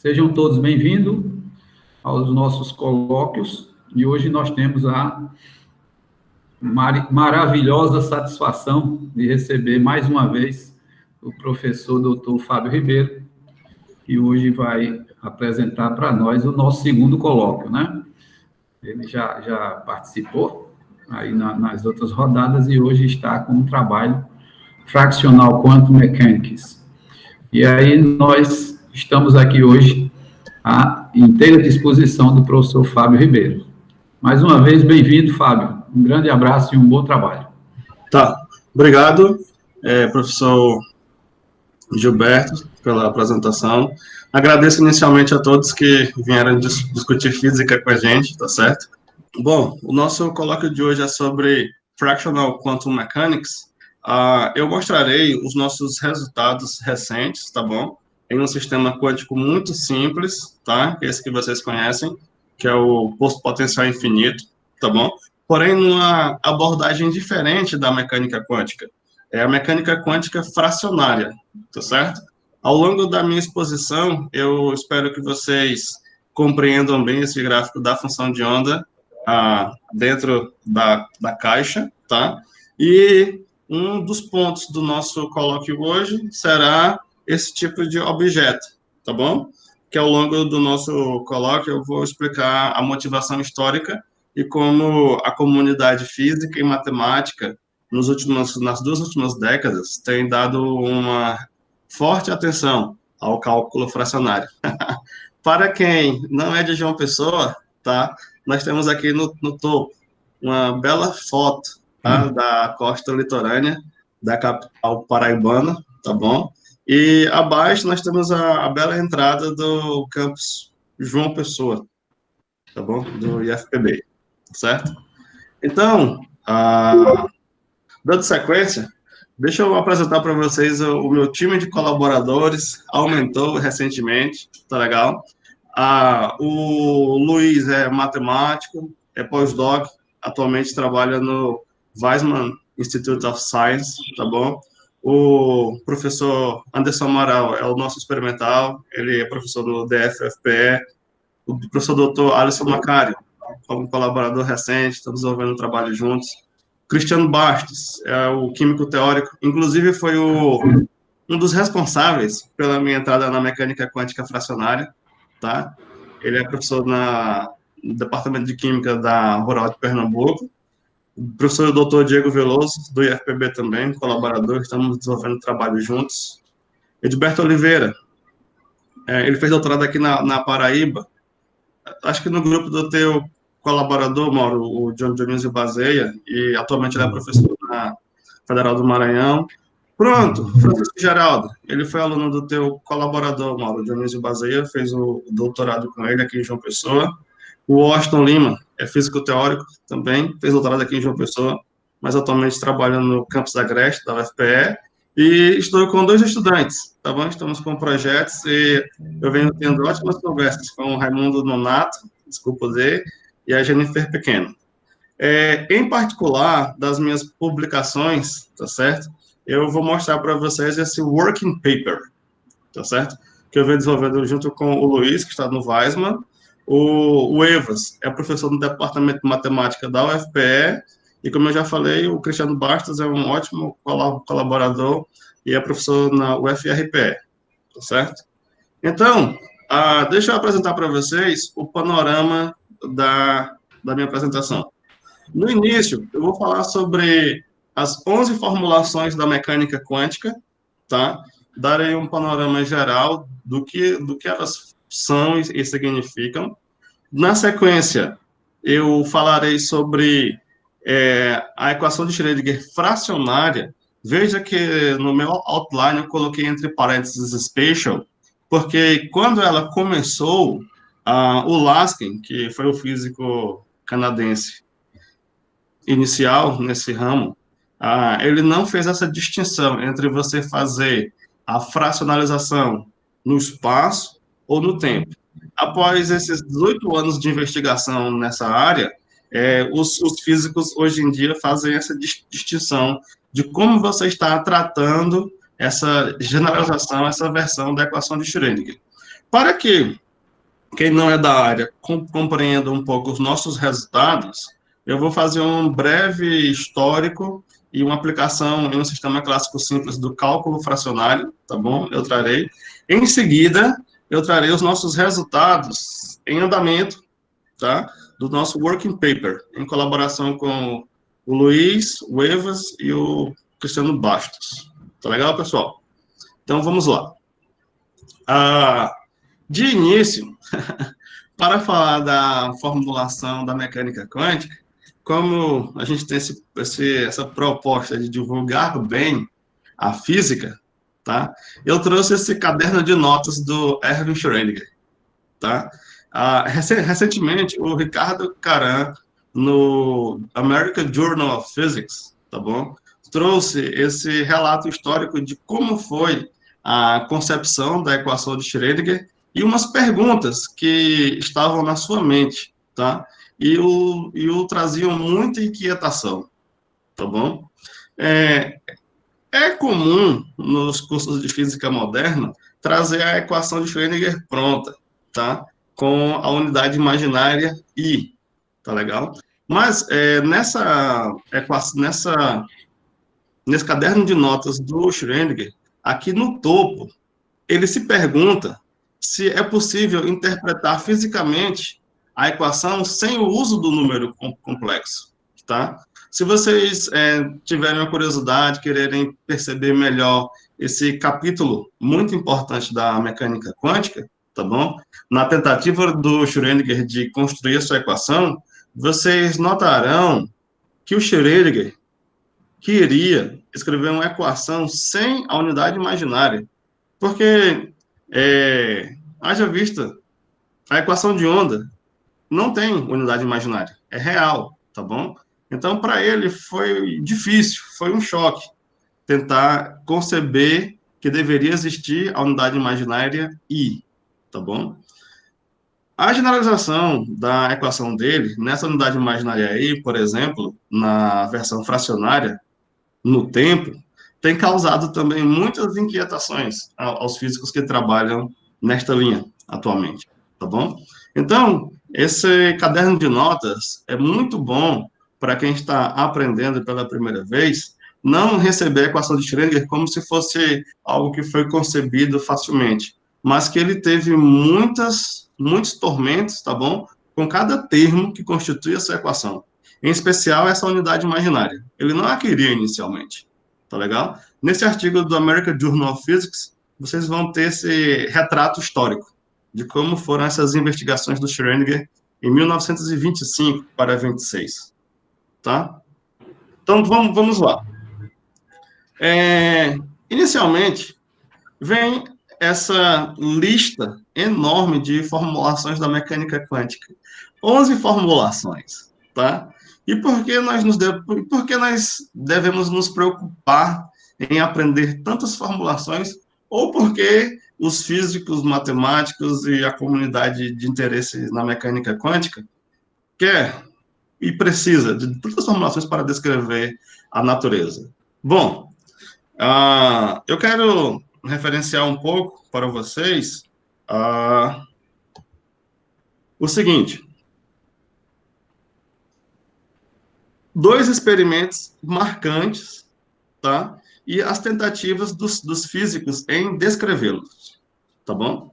Sejam todos bem-vindos aos nossos colóquios, e hoje nós temos a maravilhosa satisfação de receber mais uma vez o professor Dr. Fábio Ribeiro, que hoje vai apresentar para nós o nosso segundo colóquio, né? Ele já participou aí nas outras rodadas e hoje está com um trabalho Fractional Quantum Mechanics. E aí nós estamos aqui hoje à inteira disposição do professor Fábio Ribeiro. Mais uma vez, bem-vindo, Fábio. Um grande abraço e um bom trabalho. Tá, obrigado, professor Gilberto, pela apresentação. Agradeço inicialmente a todos que vieram discutir física com a gente, tá certo? Bom, o nosso colóquio de hoje é sobre Fractional Quantum Mechanics. Eu mostrarei os nossos resultados recentes, tá bom? Em um sistema quântico muito simples, tá? Esse que vocês conhecem, que é o posto potencial infinito, tá bom? Porém, numa abordagem diferente da mecânica quântica. É a mecânica quântica fracionária, tá certo? Ao longo da minha exposição, eu espero que vocês compreendam bem esse gráfico da função de onda dentro da caixa, tá? E um dos pontos do nosso colóquio hoje será esse tipo de objeto, tá bom? Que ao longo do nosso colóquio eu vou explicar a motivação histórica e como a comunidade física e matemática nas duas últimas décadas tem dado uma forte atenção ao cálculo fracionário. Para quem não é de João Pessoa, tá? Nós temos aqui no topo uma bela foto, tá? Da costa litorânea da capital paraibana, tá bom? E abaixo nós temos a bela entrada do campus João Pessoa, tá bom? Do IFPB, certo? Então, dando sequência, deixa eu apresentar para vocês o meu time de colaboradores, aumentou recentemente, tá legal? O Luiz é matemático, é pós-doc, atualmente trabalha no Weizmann Institute of Science, tá bom? O professor Anderson Amaral é o nosso experimental, ele é professor no DFFPE, o professor doutor Alisson Macário, como colaborador recente, estamos desenvolvendo um trabalho juntos. Cristiano Bastos é o químico teórico, inclusive foi um dos responsáveis pela minha entrada na mecânica quântica fracionária, tá? Ele é professor no Departamento de Química da Rural de Pernambuco. O professor Dr. Diego Veloso, do IFPB também, colaborador, estamos desenvolvendo trabalho juntos. Edilberto Oliveira, ele fez doutorado aqui na Paraíba, acho que no grupo do teu colaborador, Mauro, o John Dionísio Bazeia, e atualmente ele é professor na Federal do Maranhão. Pronto, Francisco Geraldo, ele foi aluno do teu colaborador, Mauro, Dionísio Bazeia, fez o doutorado com ele aqui em João Pessoa. O Washington Lima é físico teórico também, fez doutorado aqui em João Pessoa, mas atualmente trabalha no campus da Agreste, da UFPE, e estou com 2 estudantes, tá bom? Estamos com projetos e eu venho tendo ótimas conversas com o Raimundo Nonato, desculpa dizer, e a Jennifer Pequeno. Em particular, das minhas publicações, tá certo? Eu vou mostrar para vocês esse working paper, tá certo? Que eu venho desenvolvendo junto com o Luiz, que está no Weizmann. O Evas é professor no Departamento de Matemática da UFPE, e como eu já falei, o Cristiano Bastos é um ótimo colaborador e é professor na UFRPE, tá certo? Então, deixa eu apresentar para vocês o panorama da minha apresentação. No início, eu vou falar sobre as 11 formulações da mecânica quântica, tá? Darei um panorama geral do que elas são e significam. Na sequência, eu falarei sobre a equação de Schrödinger fracionária. Veja que no meu outline eu coloquei entre parênteses special, porque quando ela começou, o Laskin, que foi o físico canadense inicial nesse ramo, ele não fez essa distinção entre você fazer a fracionalização no espaço ou no tempo. Após esses 18 anos de investigação nessa área, os físicos hoje em dia fazem essa distinção de como você está tratando essa generalização, essa versão da equação de Schrödinger. Para que quem não é da área compreenda um pouco os nossos resultados, eu vou fazer um breve histórico e uma aplicação em um sistema clássico simples do cálculo fracionário, tá bom? Eu trarei. Em seguida, eu trarei os nossos resultados em andamento, tá? Do nosso working paper, em colaboração com o Luiz, o Evas e o Cristiano Bastos. Tá legal, pessoal? Então, vamos lá. De início, para falar da formulação da mecânica quântica, como a gente tem essa proposta de divulgar bem a física, tá? Eu trouxe esse caderno de notas do Erwin Schrödinger, tá? Recentemente, o Ricardo Caran, no American Journal of Physics, tá bom? Trouxe esse relato histórico de como foi a concepção da equação de Schrödinger e umas perguntas que estavam na sua mente, tá? E o traziam muita inquietação, tá bom? É comum nos cursos de física moderna trazer a equação de Schrödinger pronta, tá? Com a unidade imaginária I, tá legal? Mas nesse caderno de notas do Schrödinger, aqui no topo, ele se pergunta se é possível interpretar fisicamente a equação sem o uso do número complexo, tá? Se vocês tiverem uma curiosidade, quererem perceber melhor esse capítulo muito importante da mecânica quântica, tá bom? Na tentativa do Schrödinger de construir a sua equação, vocês notarão que o Schrödinger queria escrever uma equação sem a unidade imaginária, porque, haja vista, a equação de onda não tem unidade imaginária, é real, tá bom? Então, para ele, foi difícil, foi um choque tentar conceber que deveria existir a unidade imaginária I, tá bom? A generalização da equação dele, nessa unidade imaginária I, por exemplo, na versão fracionária, no tempo, tem causado também muitas inquietações aos físicos que trabalham nesta linha atualmente, tá bom? Então, esse caderno de notas é muito bom para quem está aprendendo pela primeira vez, não receber a equação de Schrödinger como se fosse algo que foi concebido facilmente, mas que ele teve muitos tormentos, tá bom? Com cada termo que constitui essa equação. Em especial, essa unidade imaginária. Ele não a queria inicialmente, tá legal? Nesse artigo do American Journal of Physics, vocês vão ter esse retrato histórico de como foram essas investigações do Schrödinger em 1925 para 26, tá? Então, vamos lá. Inicialmente, vem essa lista enorme de formulações da mecânica quântica. 11 formulações, tá? E por que nós devemos nos preocupar em aprender tantas formulações, ou porque os físicos, matemáticos e a comunidade de interesse na mecânica quântica quer e precisa de tantas formulações para descrever a natureza? Bom, eu quero referenciar um pouco para vocês o seguinte: 2 experimentos marcantes, tá? E as tentativas dos físicos em descrevê-los, tá bom?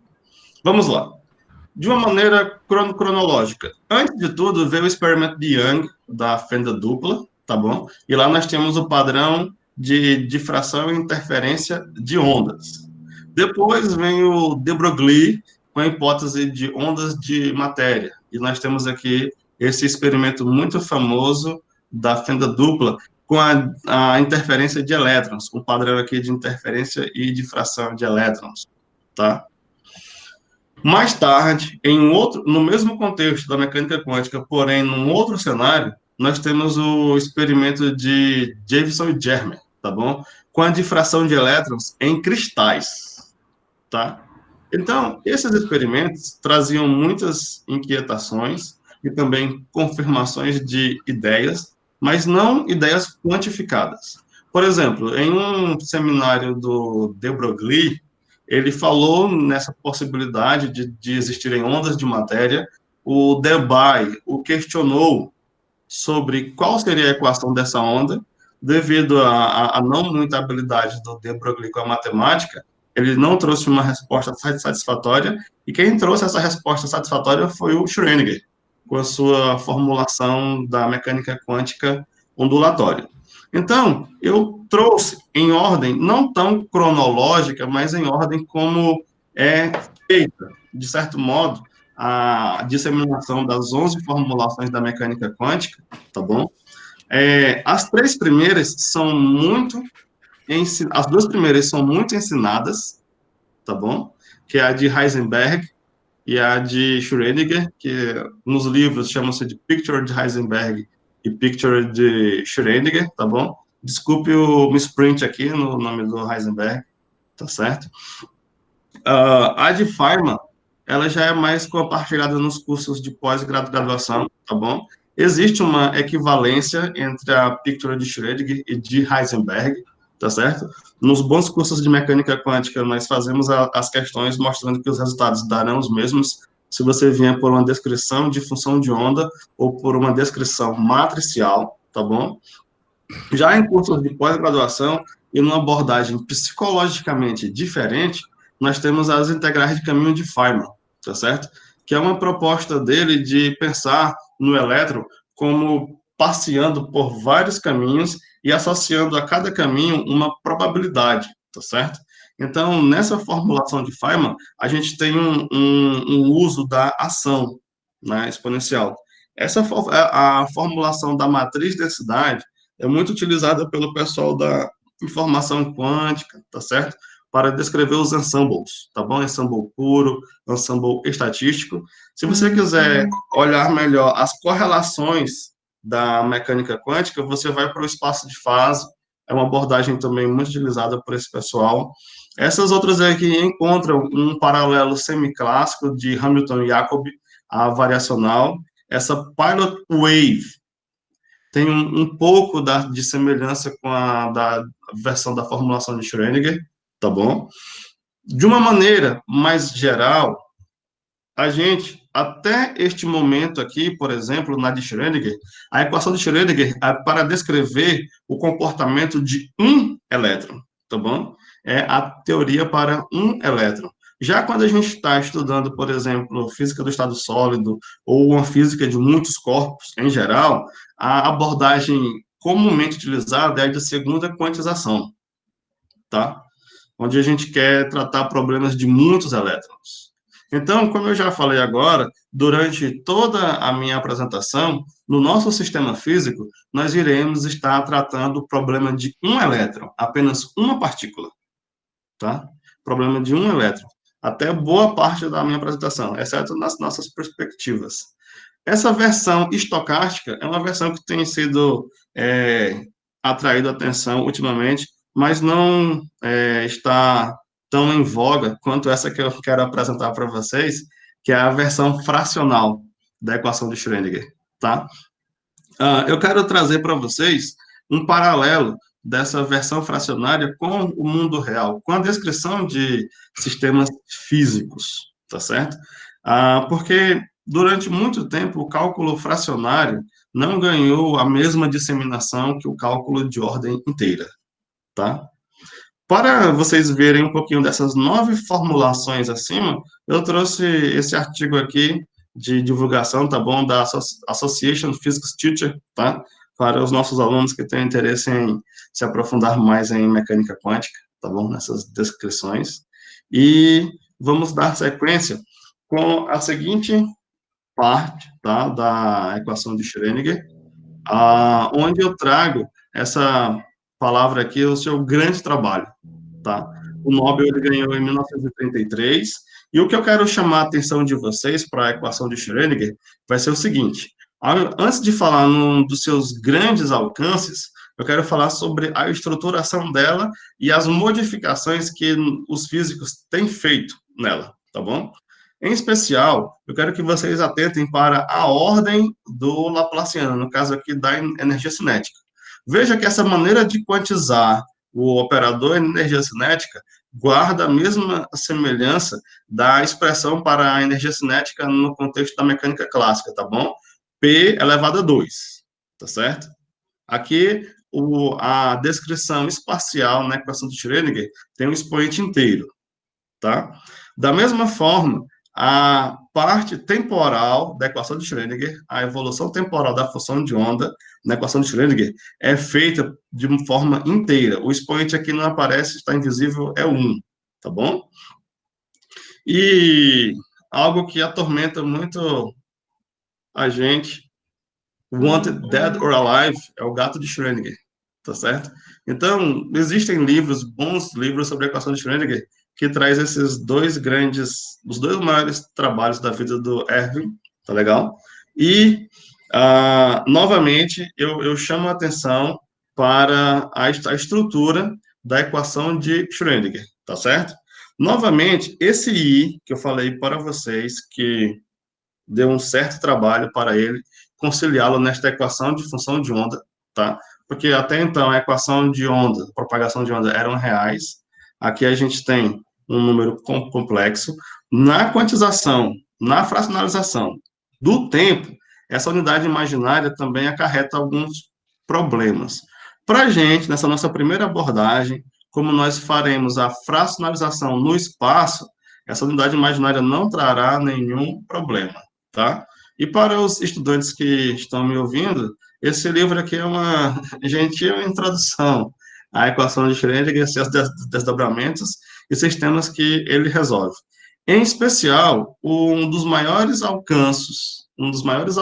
Vamos lá. De uma maneira cronológica. Antes de tudo, veio o experimento de Young, da fenda dupla, tá bom? E lá nós temos o padrão de difração e interferência de ondas. Depois vem o de Broglie, com a hipótese de ondas de matéria. E nós temos aqui esse experimento muito famoso da fenda dupla, com a interferência de elétrons, um padrão aqui de interferência e difração de elétrons, tá? Mais tarde, no mesmo contexto da mecânica quântica, porém num outro cenário, nós temos o experimento de Davidson e Germer, tá bom? Com a difração de elétrons em cristais, tá? Então, esses experimentos traziam muitas inquietações e também confirmações de ideias, mas não ideias quantificadas. Por exemplo, em um seminário do de Broglie, ele falou nessa possibilidade de existirem ondas de matéria. O Debye o questionou sobre qual seria a equação dessa onda, devido à não muita habilidade do de Broglie com a matemática, ele não trouxe uma resposta satisfatória, e quem trouxe essa resposta satisfatória foi o Schrödinger, com a sua formulação da mecânica quântica ondulatória. Então, eu trouxe em ordem, não tão cronológica, mas em ordem como é feita, de certo modo, a disseminação das 11 formulações da mecânica quântica, tá bom? As três primeiras são muito, as duas primeiras são muito ensinadas, tá bom? Que é a de Heisenberg e a de Schrödinger, que nos livros chamam-se de Picture de Heisenberg e Picture de Schrödinger, tá bom? Desculpe o misprint aqui no nome do Heisenberg, tá certo? A de Feynman, ela já é mais compartilhada nos cursos de pós-graduação, tá bom? Existe uma equivalência entre a Picture de Schrödinger e de Heisenberg, tá certo? Nos bons cursos de mecânica quântica, nós fazemos as questões mostrando que os resultados darão os mesmos se você vier por uma descrição de função de onda ou por uma descrição matricial, tá bom? Já em cursos de pós-graduação e numa abordagem psicologicamente diferente, nós temos as integrais de caminho de Feynman, tá certo? Que é uma proposta dele de pensar no elétron como passeando por vários caminhos e associando a cada caminho uma probabilidade, tá certo? Então, nessa formulação de Feynman, a gente tem um uso da ação, né, exponencial. A formulação da matriz densidade é muito utilizada pelo pessoal da informação quântica, tá certo? Para descrever os ensembles, tá bom? Ensemble puro, ensemble estatístico. Se você quiser olhar melhor as correlações da mecânica quântica, você vai para o espaço de fase, é uma abordagem também muito utilizada por esse pessoal. Essas outras aqui encontram um paralelo semiclássico de Hamilton e Jacobi, a variacional. Essa Pilot Wave tem um pouco de semelhança com da versão da formulação de Schrödinger, tá bom? De uma maneira mais geral, a gente, até este momento aqui, por exemplo, na de Schrödinger, a equação de Schrödinger é para descrever o comportamento de um elétron, tá bom? É a teoria para um elétron. Já quando a gente está estudando, por exemplo, física do estado sólido ou uma física de muitos corpos em geral, a abordagem comumente utilizada é a de segunda quantização, tá? Onde a gente quer tratar problemas de muitos elétrons. Então, como eu já falei agora, durante toda a minha apresentação, no nosso sistema físico, nós iremos estar tratando o problema de um elétron, apenas uma partícula, tá? Problema de um elétron. Até boa parte da minha apresentação, exceto nas nossas perspectivas. Essa versão estocástica é uma versão que tem sido atraído atenção ultimamente, mas não está tão em voga quanto essa que eu quero apresentar para vocês, que é a versão fracional da equação de Schrödinger, tá? Eu quero trazer para vocês um paralelo dessa versão fracionária com o mundo real, com a descrição de sistemas físicos, tá certo? Porque durante muito tempo o cálculo fracionário não ganhou a mesma disseminação que o cálculo de ordem inteira, tá? Para vocês verem um pouquinho dessas 9 formulações acima, eu trouxe esse artigo aqui de divulgação, tá bom, da Association Physics Teacher, tá? Para os nossos alunos que têm interesse em se aprofundar mais em mecânica quântica, tá bom, nessas descrições. E vamos dar sequência com a seguinte parte, tá, da equação de Schrödinger, onde eu trago essa palavra aqui, o seu grande trabalho, tá? O Nobel ele ganhou em 1933, e o que eu quero chamar a atenção de vocês para a equação de Schrödinger vai ser o seguinte: antes de falar dos seus grandes alcances, eu quero falar sobre a estruturação dela e as modificações que os físicos têm feito nela, tá bom? Em especial, eu quero que vocês atentem para a ordem do Laplaciano, no caso aqui da energia cinética. Veja que essa maneira de quantizar o operador energia cinética guarda a mesma semelhança da expressão para a energia cinética no contexto da mecânica clássica, tá bom? P elevado a 2, tá certo? Aqui, a descrição espacial na equação de Schrödinger tem um expoente inteiro, tá? Da mesma forma, a parte temporal da equação de Schrödinger, a evolução temporal da função de onda na equação de Schrödinger é feita de uma forma inteira. O expoente aqui não aparece, está invisível, é 1, tá bom? E algo que atormenta muito a gente, Wanted Dead or Alive, é o gato de Schrödinger, tá certo? Então, existem livros, bons livros sobre a equação de Schrödinger, que traz esses os dois maiores trabalhos da vida do Erwin, tá legal? E, novamente, eu chamo a atenção para a estrutura da equação de Schrödinger, tá certo? Novamente, esse I que eu falei para vocês, que deu um certo trabalho para ele conciliá-lo nesta equação de função de onda, tá? Porque até então a equação de onda, a propagação de onda eram reais. Aqui a gente tem um número complexo. Na quantização, na fracionalização do tempo, essa unidade imaginária também acarreta alguns problemas. Para a gente, nessa nossa primeira abordagem, como nós faremos a fracionalização no espaço, essa unidade imaginária não trará nenhum problema, tá? E para os estudantes que estão me ouvindo, esse livro aqui é uma gentil introdução à equação de Schrödinger, seus desdobramentos e sistemas que ele resolve. Em especial, um dos maiores alcances e um dos maiores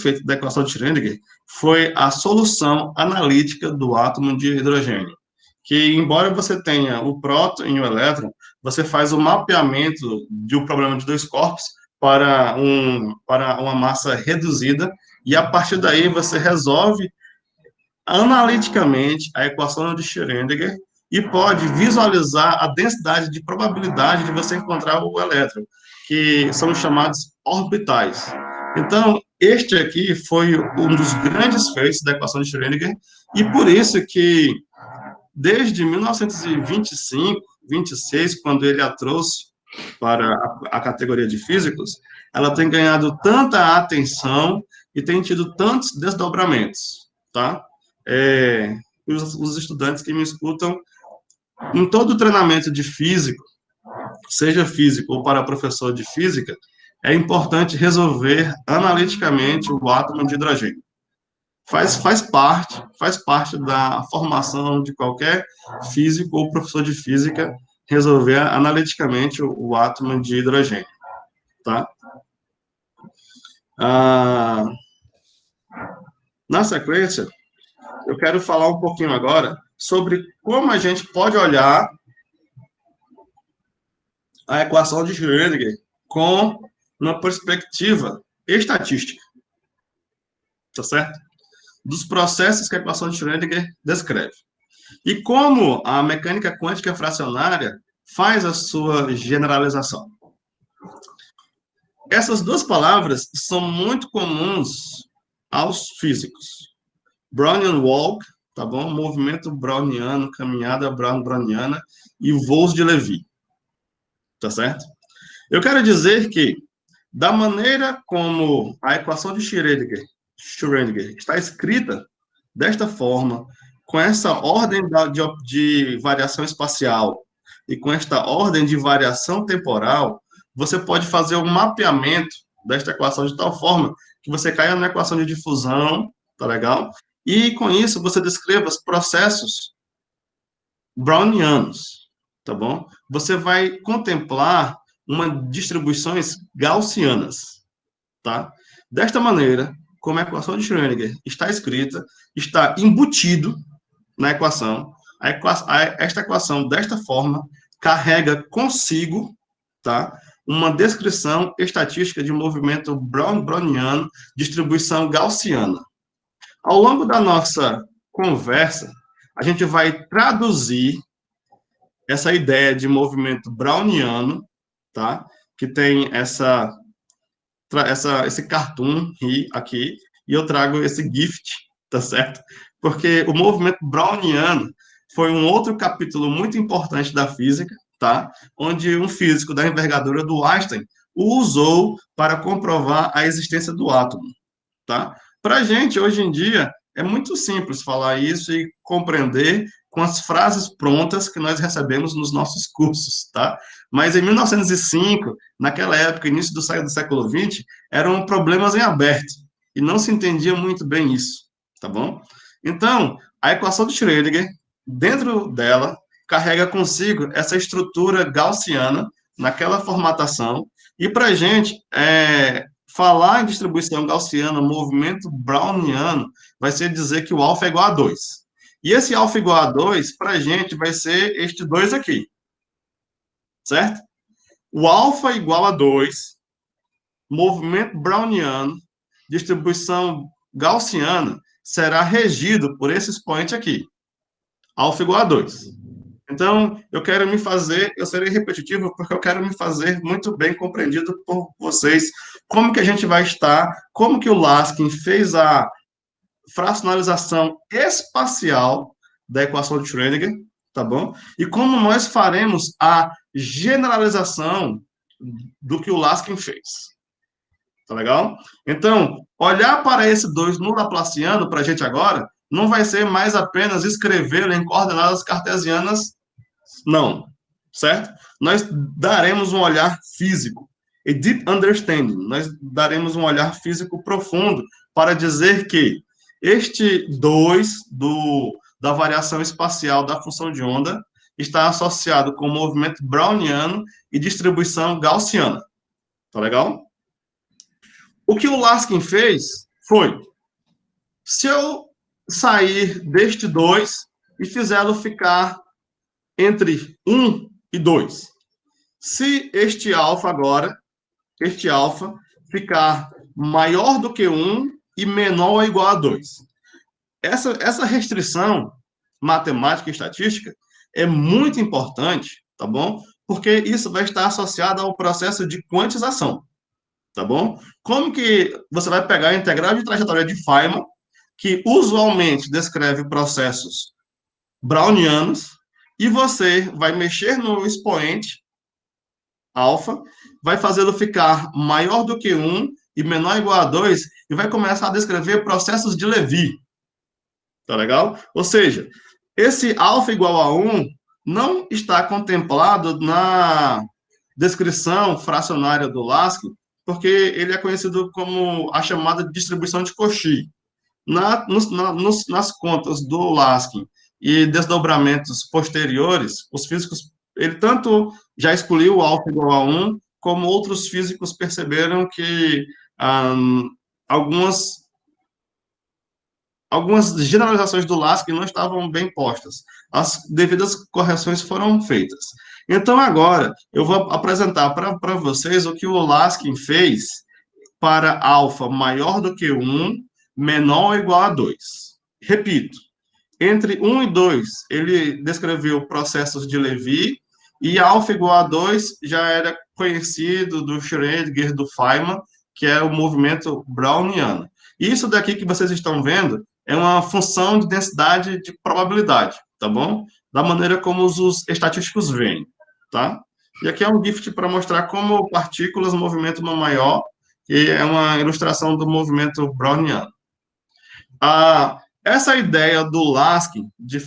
feitos da equação de Schrödinger foi a solução analítica do átomo de hidrogênio, que, embora você tenha o próton e o elétron, você faz o mapeamento de um problema de dois corpos para uma massa reduzida, e a partir daí você resolve analiticamente a equação de Schrödinger e pode visualizar a densidade de probabilidade de você encontrar o elétron, que são chamados orbitais. Então, este aqui foi um dos grandes feitos da equação de Schrödinger, e por isso que, desde 1925, 26, quando ele a trouxe para a categoria de físicos, ela tem ganhado tanta atenção e tem tido tantos desdobramentos, tá? Os estudantes que me escutam, em todo treinamento de físico, seja físico ou para professor de física, é importante resolver analiticamente o átomo de hidrogênio. Faz parte da formação de qualquer físico ou professor de física resolver analiticamente o átomo de hidrogênio, tá? Na sequência, eu quero falar um pouquinho agora sobre como a gente pode olhar a equação de Schrödinger com uma perspectiva estatística, tá certo? Dos processos que a equação de Schrödinger descreve. E como a mecânica quântica fracionária faz a sua generalização. Essas duas palavras são muito comuns aos físicos. Brownian walk, tá bom? Movimento browniano, caminhada browniana e voos de Levi, tá certo? Eu quero dizer que, da maneira como a equação de Schrödinger está escrita desta forma, com essa ordem de variação espacial e com esta ordem de variação temporal, você pode fazer um mapeamento desta equação de tal forma que você caia na equação de difusão, tá legal? E, com isso, você descreva os processos brownianos, tá bom? Você vai contemplar distribuições gaussianas, tá? Desta maneira, como a equação de Schrödinger está escrita, está embutido na equação, esta equação, desta forma, carrega consigo, tá, uma descrição estatística de movimento browniano, distribuição gaussiana. Ao longo da nossa conversa, a gente vai traduzir essa ideia de movimento browniano, tá, que tem esse cartoon aqui, e eu trago esse gift, tá certo? Porque o movimento browniano foi um outro capítulo muito importante da física, tá? Onde um físico da envergadura do Einstein o usou para comprovar a existência do átomo, tá? Para a gente, hoje em dia, é muito simples falar isso e compreender com as frases prontas que nós recebemos nos nossos cursos, tá? Mas em 1905, naquela época, início do século XX, eram problemas em aberto e não se entendia muito bem isso, tá bom? Então, a equação de Schrödinger, dentro dela, carrega consigo essa estrutura gaussiana naquela formatação e para a gente falar em distribuição gaussiana, movimento browniano, vai ser dizer que o alfa é igual a 2. E esse alfa igual a 2, para a gente, vai ser este 2 aqui. Certo? O alfa igual a 2, movimento browniano, distribuição gaussiana, será regido por esse expoente aqui. Alfa igual a 2. Então, eu serei repetitivo porque eu quero me fazer muito bem compreendido por vocês, como que a gente vai estar, como que o Laskin fez a fracionalização espacial da equação de Schrödinger, tá bom? E como nós faremos a generalização do que o Laskin fez. Tá legal? Então, olhar para esse 2 no Laplaciano, para a gente agora, não vai ser mais apenas escrevê-lo em coordenadas cartesianas, não, certo? Nós daremos um olhar físico, a deep understanding, nós daremos um olhar físico profundo para dizer que este 2 da variação espacial da função de onda está associado com o movimento browniano e distribuição gaussiana. Tá legal? O que o Laskin fez foi, se eu sair deste 2 e fizê-lo ficar entre 1 e 2, se este alfa agora, ficar maior do que 1 e menor ou igual a 2. Essa restrição matemática e estatística é muito importante, tá bom? Porque isso vai estar associado ao processo de quantização, tá bom? Como que você vai pegar a integral de trajetória de Feynman, que usualmente descreve processos brownianos, e você vai mexer no expoente alfa, vai fazê-lo ficar maior do que 1 e menor ou igual a 2, e vai começar a descrever processos de Lévy. Tá legal? Ou seja, esse alfa igual a 1 não está contemplado na descrição fracionária do Laskin, porque ele é conhecido como a chamada distribuição de Cauchy. Nas contas do Laskin e desdobramentos posteriores, os físicos, ele tanto já excluiu o alfa igual a 1, como outros físicos perceberam que algumas generalizações do Laskin não estavam bem postas. As devidas correções foram feitas. Então, agora, eu vou apresentar para vocês o que o Laskin fez para alfa maior do que 1, menor ou igual a 2. Repito, entre 1 e 2, ele descreveu processos de Lévy, e alfa igual a 2 já era conhecido do Schrödinger, do Feynman, que é o movimento browniano. Isso daqui que vocês estão vendo é uma função de densidade de probabilidade, tá bom? Da maneira como os estatísticos veem, tá? E aqui é um GIF para mostrar como partículas movimentam uma maior, que é uma ilustração do movimento browniano. Essa ideia do Laskin de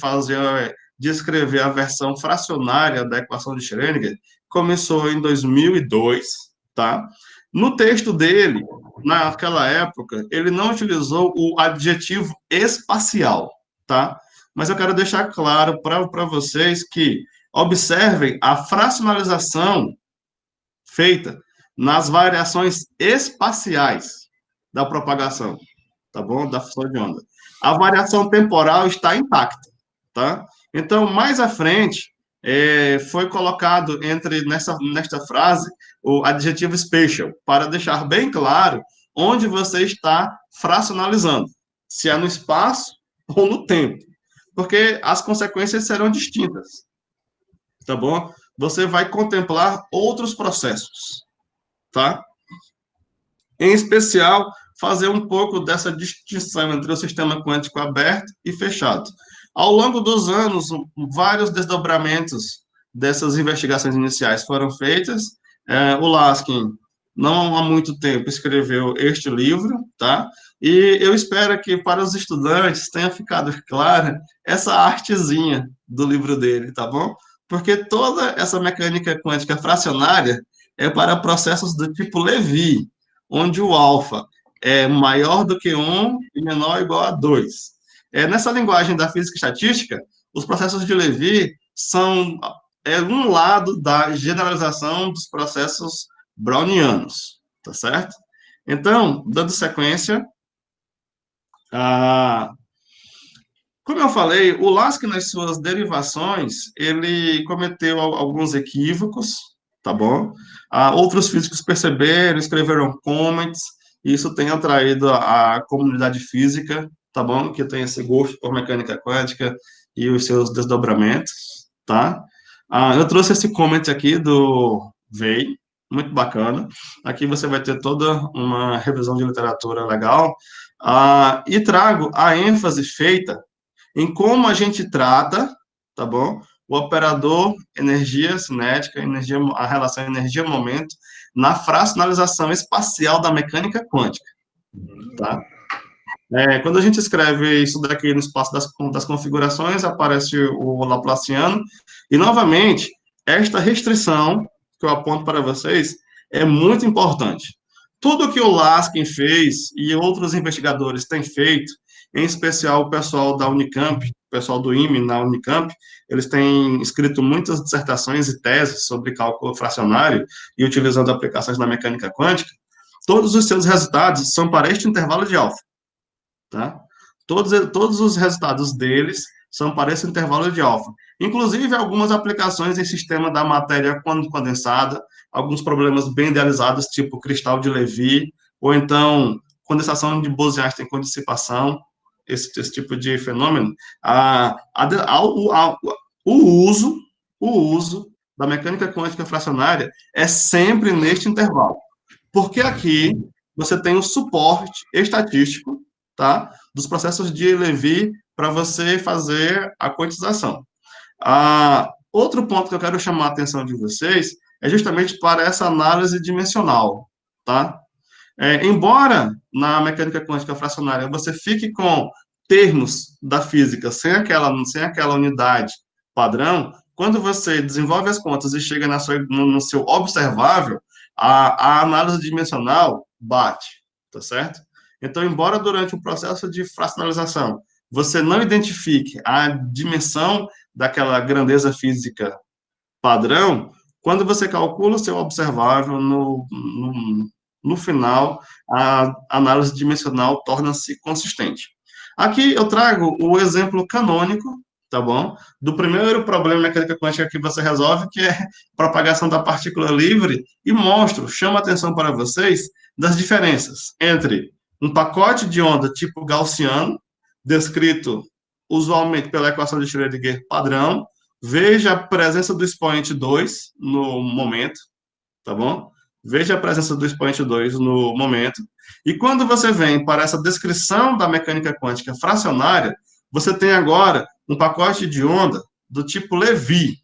escrever a versão fracionária da equação de Schrödinger começou em 2002, tá? No texto dele, naquela época, ele não utilizou o adjetivo espacial, tá? Mas eu quero deixar claro para vocês que observem a fracionalização feita nas variações espaciais da propagação, tá bom? Da função de onda. A variação temporal está intacta, tá? Então, mais à frente, foi colocado nesta frase o adjetivo spatial, para deixar bem claro onde você está fracionalizando, se é no espaço ou no tempo, porque as consequências serão distintas, tá bom? Você vai contemplar outros processos, tá? Em especial, fazer um pouco dessa distinção entre o sistema quântico aberto e fechado. Ao longo dos anos, vários desdobramentos dessas investigações iniciais foram feitas. O Laskin, não há muito tempo, escreveu este livro, tá? E eu espero que para os estudantes tenha ficado clara essa artezinha do livro dele, tá bom? Porque toda essa mecânica quântica fracionária é para processos do tipo Levi, onde o alfa é maior do que 1 e menor ou igual a 2. Nessa linguagem da física estatística, os processos de Levi são um lado da generalização dos processos brownianos, tá certo? Então, dando sequência, como eu falei, o Laskin, nas suas derivações, ele cometeu alguns equívocos, tá bom? Outros físicos perceberam, escreveram comments, e isso tem atraído a comunidade física, tá bom? Que tem esse gosto por mecânica quântica e os seus desdobramentos, tá? Eu trouxe esse comment aqui do Vey, muito bacana. Aqui você vai ter toda uma revisão de literatura legal, e trago a ênfase feita em como a gente trata, tá bom? O operador energia cinética, a relação energia-momento, na fracionalização espacial da mecânica quântica, tá? Quando a gente escreve isso daqui no espaço das configurações, aparece o Laplaciano, e, novamente, esta restrição que eu aponto para vocês é muito importante. Tudo que o Laskin fez e outros investigadores têm feito, em especial o pessoal da Unicamp, o pessoal do IME na Unicamp, eles têm escrito muitas dissertações e teses sobre cálculo fracionário e utilizando aplicações na mecânica quântica. Todos os seus resultados são para este intervalo de alfa, tá? Todos os resultados deles são para esse intervalo de alfa. Inclusive, algumas aplicações em sistema da matéria condensada, alguns problemas bem idealizados, tipo cristal de Levi, ou então condensação de Bose-Einstein com dissipação, esse tipo de fenômeno. O uso da mecânica quântica fracionária é sempre neste intervalo, porque aqui você tem o suporte estatístico, tá, dos processos de Levi para você fazer a quantização. Outro ponto que eu quero chamar a atenção de vocês é justamente para essa análise dimensional, tá? Embora na mecânica quântica fracionária você fique com termos da física sem aquela unidade padrão, quando você desenvolve as contas e chega no seu observável, a análise dimensional bate, tá certo? Então, embora durante o processo de fracionalização você não identifique a dimensão daquela grandeza física padrão, quando você calcula o seu observável, no final, a análise dimensional torna-se consistente. Aqui eu trago o exemplo canônico, tá bom? Do primeiro problema mecânica quântica que você resolve, que é propagação da partícula livre, e chamo a atenção para vocês das diferenças entre um pacote de onda tipo gaussiano, descrito usualmente pela equação de Schrödinger padrão. Veja a presença do expoente 2 no momento, tá bom? Veja a presença do expoente 2 no momento. E quando você vem para essa descrição da mecânica quântica fracionária, você tem agora um pacote de onda do tipo Levi,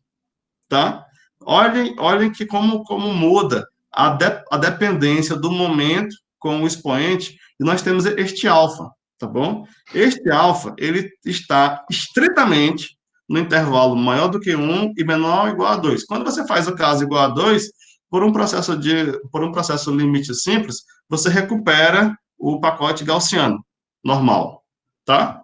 tá? Olhem que como muda a dependência do momento com o expoente, e nós temos este alfa, tá bom? Este alfa, ele está estritamente no intervalo maior do que 1 e menor ou igual a 2. Quando você faz o caso igual a 2, por um processo limite simples, você recupera o pacote gaussiano normal, tá?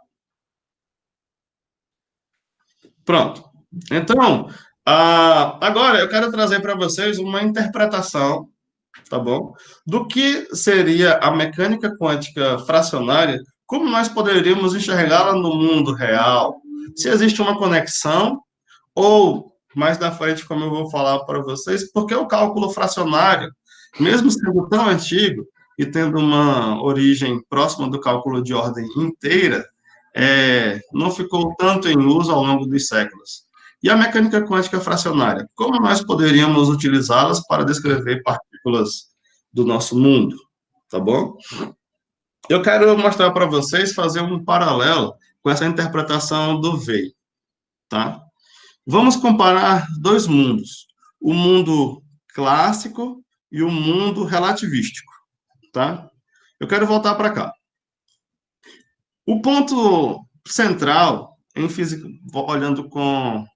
Pronto. Então, agora eu quero trazer para vocês uma interpretação, tá bom? Do que seria a mecânica quântica fracionária, como nós poderíamos enxergá-la no mundo real, se existe uma conexão, ou, mais na frente, como eu vou falar para vocês, porque o cálculo fracionário, mesmo sendo tão antigo e tendo uma origem próxima do cálculo de ordem inteira, não ficou tanto em uso ao longo dos séculos. E a mecânica quântica fracionária, como nós poderíamos utilizá-las para descrever partículas do nosso mundo, tá bom? Eu quero mostrar para vocês, fazer um paralelo com essa interpretação do Weil, tá? Vamos comparar dois mundos, o mundo clássico e o mundo relativístico, tá? Eu quero voltar para cá. O ponto central em física, olhando com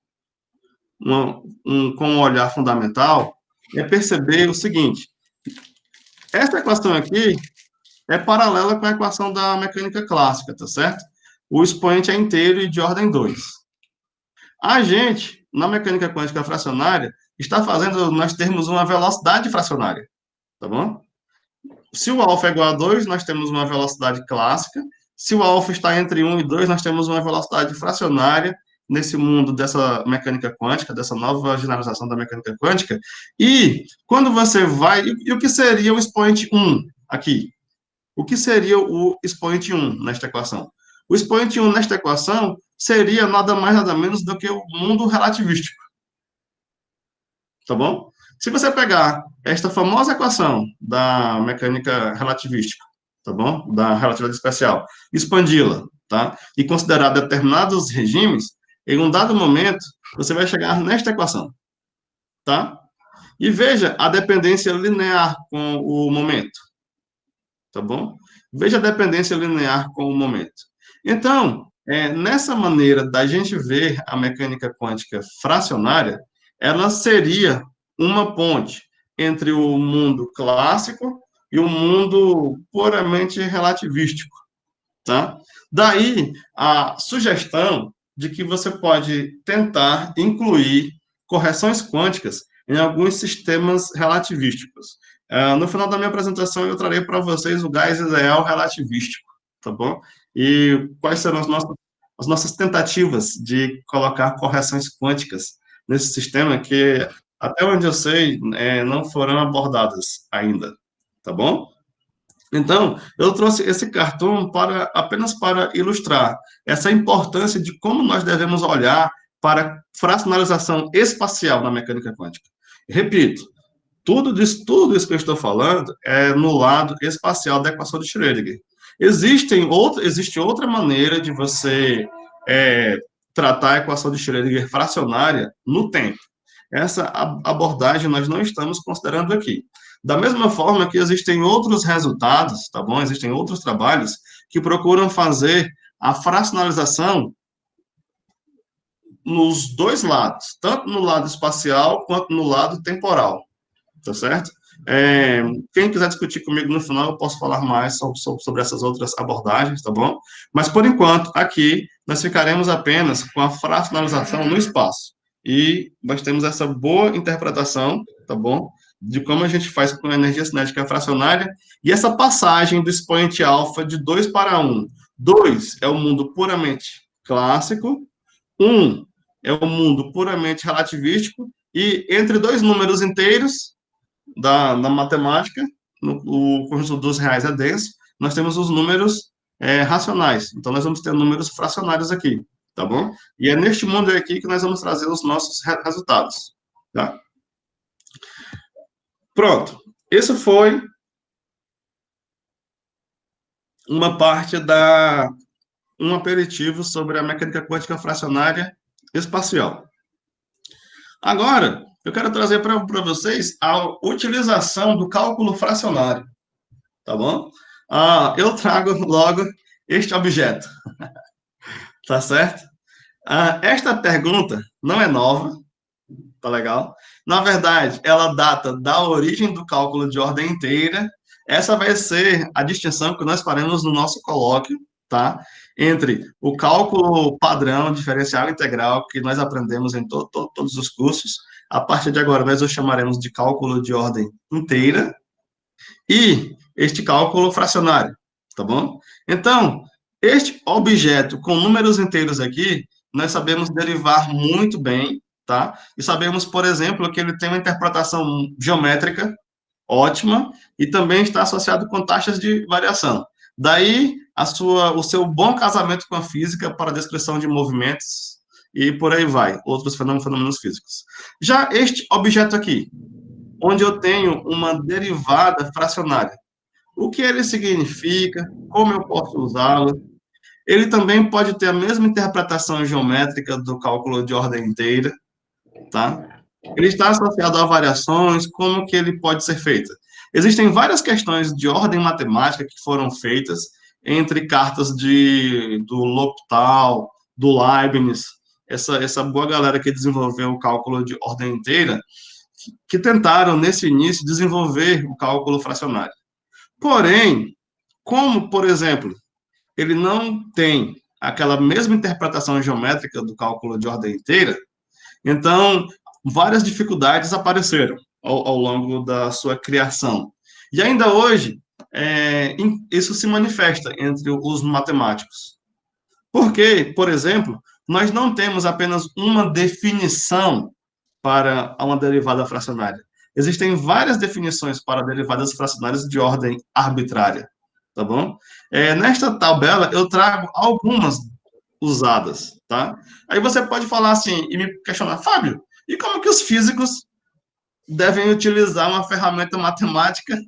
com um olhar fundamental, é perceber o seguinte: essa equação aqui é paralela com a equação da mecânica clássica, tá certo? O expoente é inteiro e de ordem 2. A gente, na mecânica quântica fracionária, está fazendo nós termos uma velocidade fracionária, tá bom? Se o alfa é igual a 2, nós temos uma velocidade clássica. Se o alfa está entre 1 e 2, nós temos uma velocidade fracionária nesse mundo dessa mecânica quântica, dessa nova generalização da mecânica quântica. E quando você vai... E o que seria o expoente 1 aqui? O que seria o expoente 1 nesta equação? O expoente 1 nesta equação seria nada mais, nada menos do que o mundo relativístico. Tá bom? Se você pegar esta famosa equação da mecânica relativística, tá bom? Da relatividade especial, expandi-la, tá? E considerar determinados regimes, em um dado momento, você vai chegar nesta equação, tá? E veja a dependência linear com o momento, tá bom? Veja a dependência linear com o momento. Então, nessa maneira da gente ver a mecânica quântica fracionária, ela seria uma ponte entre o mundo clássico e o mundo puramente relativístico, tá? Daí a sugestão de que você pode tentar incluir correções quânticas em alguns sistemas relativísticos. No final da minha apresentação, eu trarei para vocês o gás ideal relativístico, tá bom? E quais serão as nossas tentativas de colocar correções quânticas nesse sistema que, até onde eu sei, não foram abordadas ainda, tá bom? Então, eu trouxe esse cartoon apenas para ilustrar essa importância de como nós devemos olhar para fracionalização espacial na mecânica quântica. Repito, tudo isso que eu estou falando é no lado espacial da equação de Schrödinger. Existe outra maneira de você tratar a equação de Schrödinger fracionária no tempo. Essa abordagem nós não estamos considerando aqui. Da mesma forma que existem outros resultados, tá bom? Existem outros trabalhos que procuram fazer a fracionalização nos dois lados, tanto no lado espacial quanto no lado temporal, tá certo? Quem quiser discutir comigo no final, eu posso falar mais sobre essas outras abordagens, tá bom? Mas, por enquanto, aqui, nós ficaremos apenas com a fracionalização no espaço. E nós temos essa boa interpretação, tá bom? De como a gente faz com a energia cinética fracionária, e essa passagem do expoente alfa de 2 para 1. 2 é o mundo puramente clássico, 1 é o mundo puramente relativístico, e entre dois números inteiros da matemática, o conjunto dos reais é denso, nós temos os números racionais. Então, nós vamos ter números fracionários aqui, tá bom? E é neste mundo aqui que nós vamos trazer os nossos resultados, tá? Pronto. Isso foi uma parte um aperitivo sobre a mecânica quântica fracionária espacial. Agora, eu quero trazer para vocês a utilização do cálculo fracionário, tá bom? Eu trago logo este objeto, tá certo? Esta pergunta não é nova, tá legal? Na verdade, ela data da origem do cálculo de ordem inteira. Essa vai ser a distinção que nós faremos no nosso colóquio, tá? Entre o cálculo padrão, diferencial integral, que nós aprendemos em todos os cursos. A partir de agora, nós o chamaremos de cálculo de ordem inteira. E este cálculo fracionário, tá bom? Então, este objeto com números inteiros aqui, nós sabemos derivar muito bem, tá? E sabemos, por exemplo, que ele tem uma interpretação geométrica ótima e também está associado com taxas de variação. Daí, o seu bom casamento com a física para a descrição de movimentos e por aí vai, outros fenômenos físicos. Já este objeto aqui, onde eu tenho uma derivada fracionária, o que ele significa, como eu posso usá-lo? Ele também pode ter a mesma interpretação geométrica do cálculo de ordem inteira, tá? Ele está associado a variações, como que ele pode ser feito? Existem várias questões de ordem matemática que foram feitas entre cartas do L'Hopital, do Leibniz, essa boa galera que desenvolveu o cálculo de ordem inteira, que tentaram, nesse início, desenvolver o cálculo fracionário. Porém, como, por exemplo, ele não tem aquela mesma interpretação geométrica do cálculo de ordem inteira, então, várias dificuldades apareceram ao longo da sua criação. E ainda hoje, isso se manifesta entre os matemáticos. Porque, por exemplo, nós não temos apenas uma definição para uma derivada fracionária. Existem várias definições para derivadas fracionárias de ordem arbitrária, tá bom? Nesta tabela, eu trago algumas usadas, tá? Aí você pode falar assim e me questionar, Fábio, e como que os físicos devem utilizar uma ferramenta matemática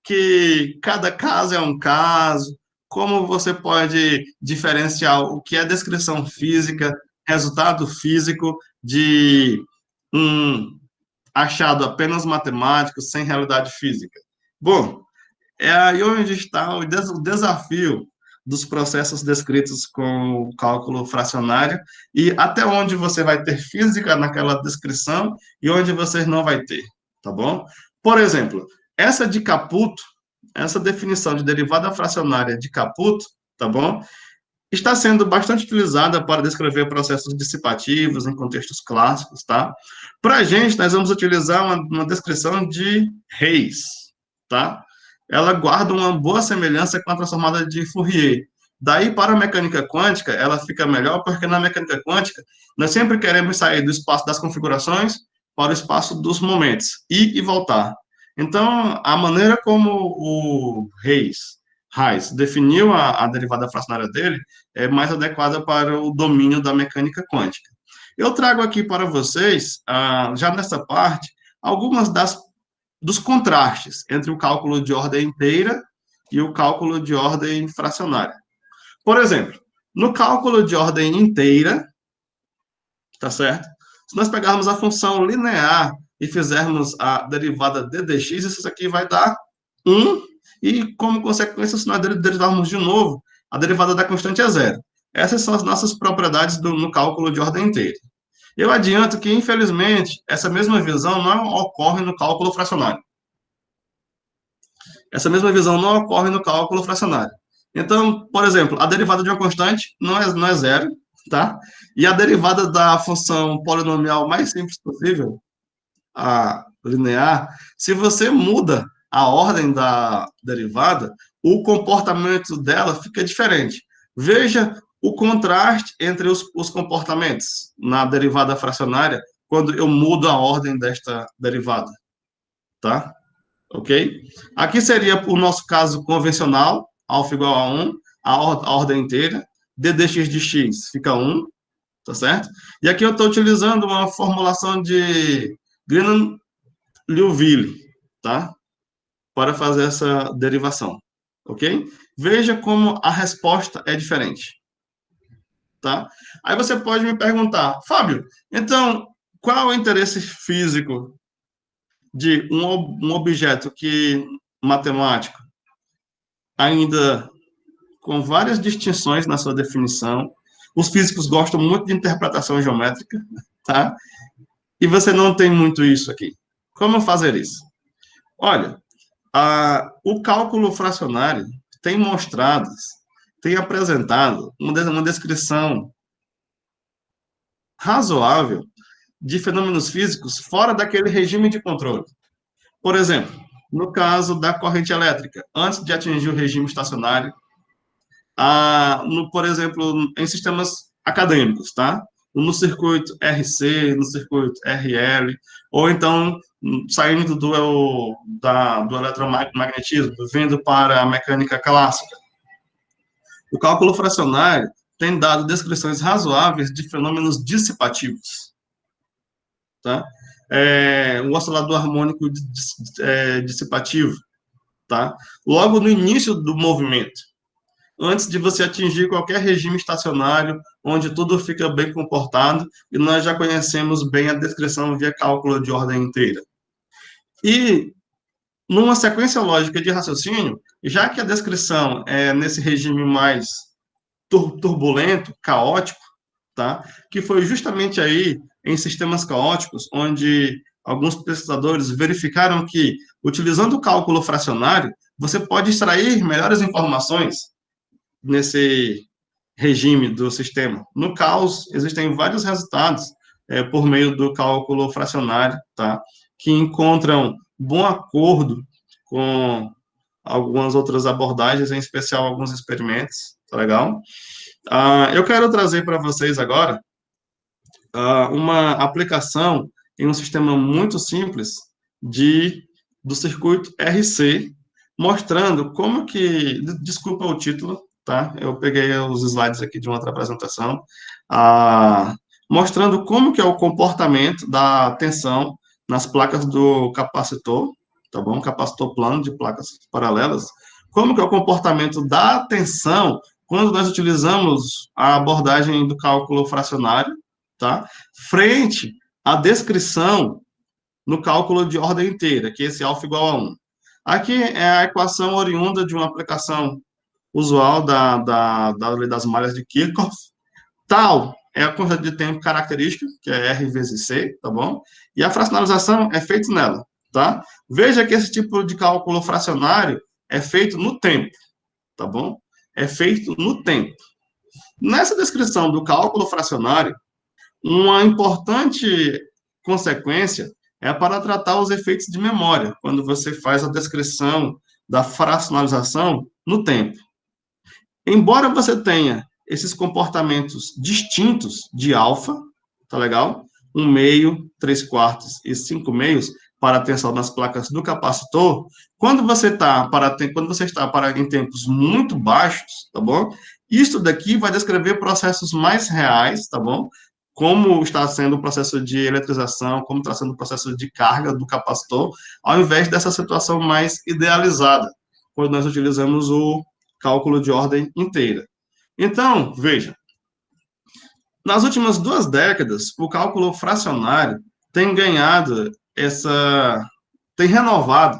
que cada caso é um caso? Como você pode diferenciar o que é descrição física, resultado físico de um achado apenas matemático, sem realidade física? Bom, é aí onde está o desafio dos processos descritos com o cálculo fracionário e até onde você vai ter física naquela descrição e onde você não vai ter, tá bom? Por exemplo, essa definição de derivada fracionária de Caputo, tá bom? Está sendo bastante utilizada para descrever processos dissipativos em contextos clássicos, tá? Para a gente, nós vamos utilizar uma descrição de Reis, tá? Ela guarda uma boa semelhança com a transformada de Fourier. Daí, para a mecânica quântica, ela fica melhor, porque na mecânica quântica, nós sempre queremos sair do espaço das configurações para o espaço dos momentos, ir e voltar. Então, a maneira como o Reis definiu a derivada fracionária dele é mais adequada para o domínio da mecânica quântica. Eu trago aqui para vocês, já nessa parte, algumas dos contrastes entre o cálculo de ordem inteira e o cálculo de ordem fracionária. Por exemplo, no cálculo de ordem inteira, tá certo? Se nós pegarmos a função linear e fizermos a derivada d dx, isso aqui vai dar 1, e como consequência, se nós derivarmos de novo, a derivada da constante é 0. Essas são as nossas propriedades no cálculo de ordem inteira. Eu adianto que, infelizmente, essa mesma visão não ocorre no cálculo fracionário. Essa mesma visão não ocorre no cálculo fracionário. Então, por exemplo, a derivada de uma constante não é zero, tá? E a derivada da função polinomial mais simples possível, a linear, se você muda a ordem da derivada, o comportamento dela fica diferente. Veja o contraste entre os comportamentos na derivada fracionária quando eu mudo a ordem desta derivada, tá? Ok? Aqui seria o nosso caso convencional, alfa igual a 1, a ordem inteira, d dx de x fica 1, tá certo? E aqui eu estou utilizando uma formulação de Greenan-Liouville, tá? Para fazer essa derivação, ok? Veja como a resposta é diferente, tá? Aí você pode me perguntar, Fábio, então, qual é o interesse físico de um objeto matemático, ainda com várias distinções na sua definição, os físicos gostam muito de interpretação geométrica, tá? E você não tem muito isso aqui. Como fazer isso? Olha, o cálculo fracionário tem apresentado uma descrição razoável de fenômenos físicos fora daquele regime de controle. Por exemplo, no caso da corrente elétrica, antes de atingir o regime estacionário, por exemplo, em sistemas acadêmicos, tá? No circuito RC, no circuito RL, ou então saindo do eletromagnetismo, vindo para a mecânica clássica. O cálculo fracionário tem dado descrições razoáveis de fenômenos dissipativos, tá? O oscilador harmônico dissipativo, tá? Logo no início do movimento. antes de você atingir qualquer regime estacionário, onde tudo fica bem comportado, e nós já conhecemos bem a descrição via cálculo de ordem inteira. E, numa sequência lógica de raciocínio, já que a descrição é nesse regime mais turbulento, caótico, tá? Que foi justamente aí, em sistemas caóticos, onde alguns pesquisadores verificaram que, utilizando o cálculo fracionário, você pode extrair melhores informações nesse regime do sistema. No caos, existem vários resultados por meio do cálculo fracionário, tá? Que encontram bom acordo com algumas outras abordagens, em especial alguns experimentos, tá legal? Eu quero trazer para vocês agora uma aplicação em um sistema muito simples do circuito RC, mostrando como que, desculpa o título, tá? Eu peguei os slides aqui de uma outra apresentação, mostrando como que é o comportamento da tensão nas placas do capacitor, tá bom? Capacitor plano de placas paralelas, como que é o comportamento da tensão quando nós utilizamos a abordagem do cálculo fracionário, tá? Frente à descrição no cálculo de ordem inteira, que é esse alfa igual a 1. Aqui é a equação oriunda de uma aplicação usual da lei das malhas de Kirchhoff. Tal é a quantidade de tempo característica, que é R vezes C, tá bom? E a fracionalização é feita nela, tá? Veja que esse tipo de cálculo fracionário é feito no tempo, tá bom? É feito no tempo. Nessa descrição do cálculo fracionário, uma importante consequência é para tratar os efeitos de memória, quando você faz a descrição da fracionalização no tempo. Embora você tenha esses comportamentos distintos de alfa, tá legal? 1/2, 3/4 e 5/2 para a tensão nas placas do capacitor, quando você está em tempos muito baixos, tá bom? Isso daqui vai descrever processos mais reais, tá bom? Como está sendo o processo de eletrização, como está sendo o processo de carga do capacitor, ao invés dessa situação mais idealizada, quando nós utilizamos o cálculo de ordem inteira. Então, veja, nas últimas 2 décadas, o cálculo fracionário tem ganhado tem renovado,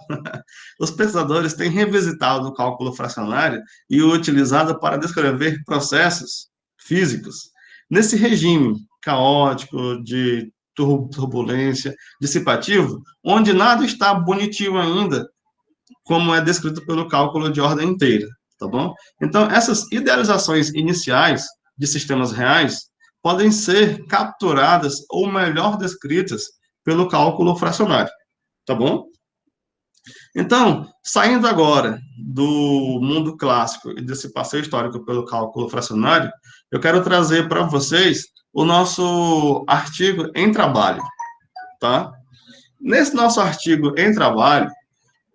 os pesquisadores têm revisitado o cálculo fracionário e o utilizado para descrever processos físicos nesse regime caótico, de turbulência, dissipativo, onde nada está bonitinho ainda, como é descrito pelo cálculo de ordem inteira, tá bom? Então, essas idealizações iniciais de sistemas reais podem ser capturadas ou melhor descritas pelo cálculo fracionário, tá bom? Então, saindo agora do mundo clássico e desse passeio histórico pelo cálculo fracionário, eu quero trazer para vocês o nosso artigo em trabalho, tá? Nesse nosso artigo em trabalho,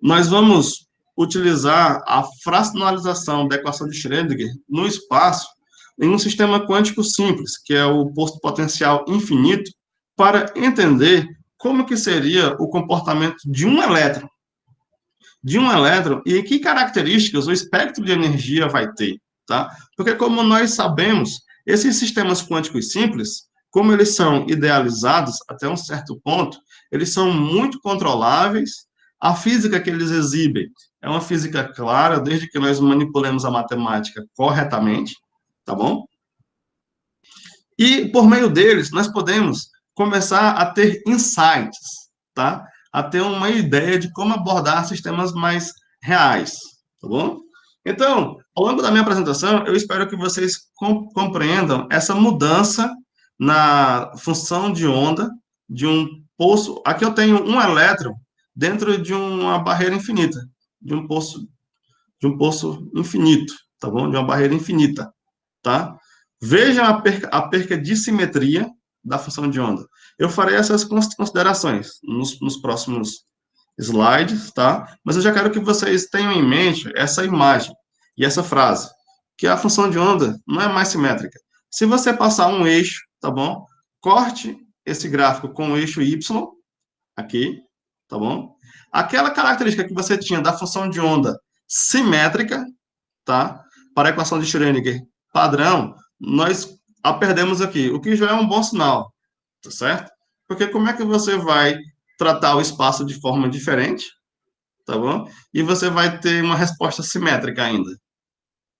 nós vamos utilizar a fracionalização da equação de Schrödinger no espaço em um sistema quântico simples, que é o posto potencial infinito, para entender como que seria o comportamento de um elétron e que características o espectro de energia vai ter, tá? Porque, como nós sabemos, esses sistemas quânticos simples, como eles são idealizados até um certo ponto, eles são muito controláveis. A física que eles exibem é uma física clara, desde que nós manipulemos a matemática corretamente, tá bom? E, por meio deles, nós podemos começar a ter insights, tá? A ter uma ideia de como abordar sistemas mais reais, tá bom? Então, ao longo da minha apresentação, eu espero que vocês compreendam essa mudança na função de onda de um poço. Aqui eu tenho um elétron dentro de uma barreira infinita, de um poço infinito, tá bom? De uma barreira infinita, tá? Vejam a perca de simetria da função de onda. Eu farei essas considerações nos próximos slides, tá? Mas eu já quero que vocês tenham em mente essa imagem e essa frase, que a função de onda não é mais simétrica. Se você passar um eixo, tá bom? Corte esse gráfico com o eixo Y, aqui, tá bom? Aquela característica que você tinha da função de onda simétrica, tá? para a equação de Schrödinger padrão, nós a perdemos aqui, o que já é um bom sinal, tá certo? Porque como é que você vai tratar o espaço de forma diferente, tá bom? E você vai ter uma resposta simétrica ainda,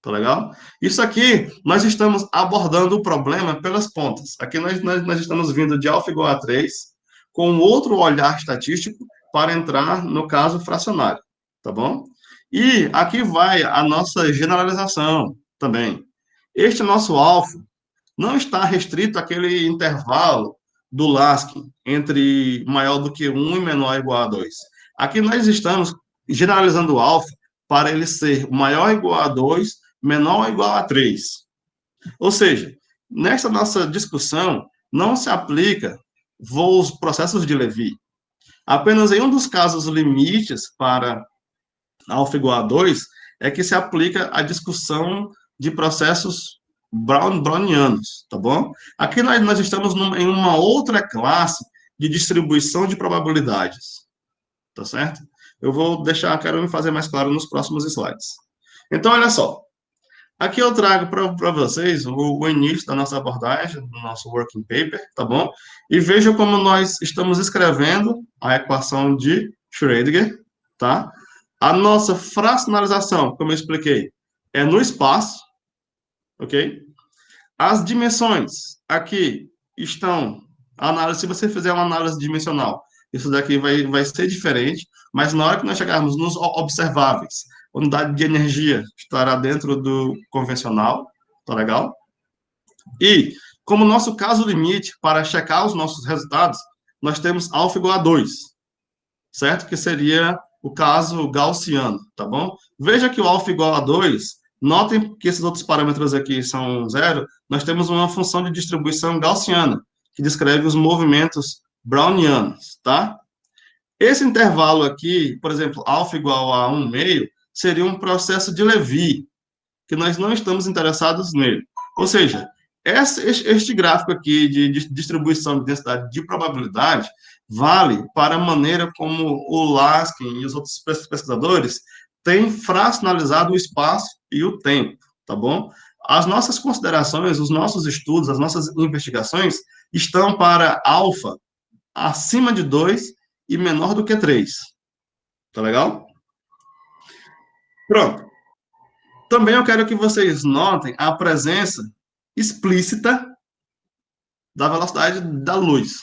tá legal? Isso aqui, nós estamos abordando o problema pelas pontas. Aqui nós estamos vindo de alfa igual a 3, com outro olhar estatístico para entrar no caso fracionário, tá bom? E aqui vai a nossa generalização também. Este nosso alfa não está restrito àquele intervalo do Laskin entre maior do que 1 e menor ou igual a 2. Aqui nós estamos generalizando o alfa para ele ser maior ou igual a 2, menor ou igual a 3. Ou seja, nesta nossa discussão, não se aplica os processos de Levi. Apenas em um dos casos limites para alfa igual a 2 é que se aplica a discussão de processos brownianos, tá bom? Aqui nós estamos em uma outra classe de distribuição de probabilidades, tá certo? Eu vou deixar, quero me fazer mais claro nos próximos slides. Então, olha só. Aqui eu trago para vocês o início da nossa abordagem, do nosso working paper, tá bom? E vejam como nós estamos escrevendo a equação de Schrödinger, tá? A nossa fracionalização, como eu expliquei, é no espaço, ok? As dimensões aqui estão, se você fizer uma análise dimensional, isso daqui vai ser diferente, mas na hora que nós chegarmos nos observáveis, a unidade de energia estará dentro do convencional, tá legal? E, como nosso caso limite para checar os nossos resultados, nós temos alfa igual a 2, certo? Que seria o caso gaussiano, tá bom? Veja que o alfa igual a 2, notem que esses outros parâmetros aqui são zero, nós temos uma função de distribuição gaussiana, que descreve os movimentos brownianos, tá? Esse intervalo aqui, por exemplo, alfa igual a 1,5, seria um processo de Levi, que nós não estamos interessados nele. Ou seja, este gráfico aqui de distribuição de densidade de probabilidade vale para a maneira como o Laskin e os outros pesquisadores têm fracionalizado o espaço e o tempo, tá bom? As nossas considerações, os nossos estudos, as nossas investigações estão para alfa acima de 2 e menor do que 3. Tá legal? Pronto. Também eu quero que vocês notem a presença explícita da velocidade da luz,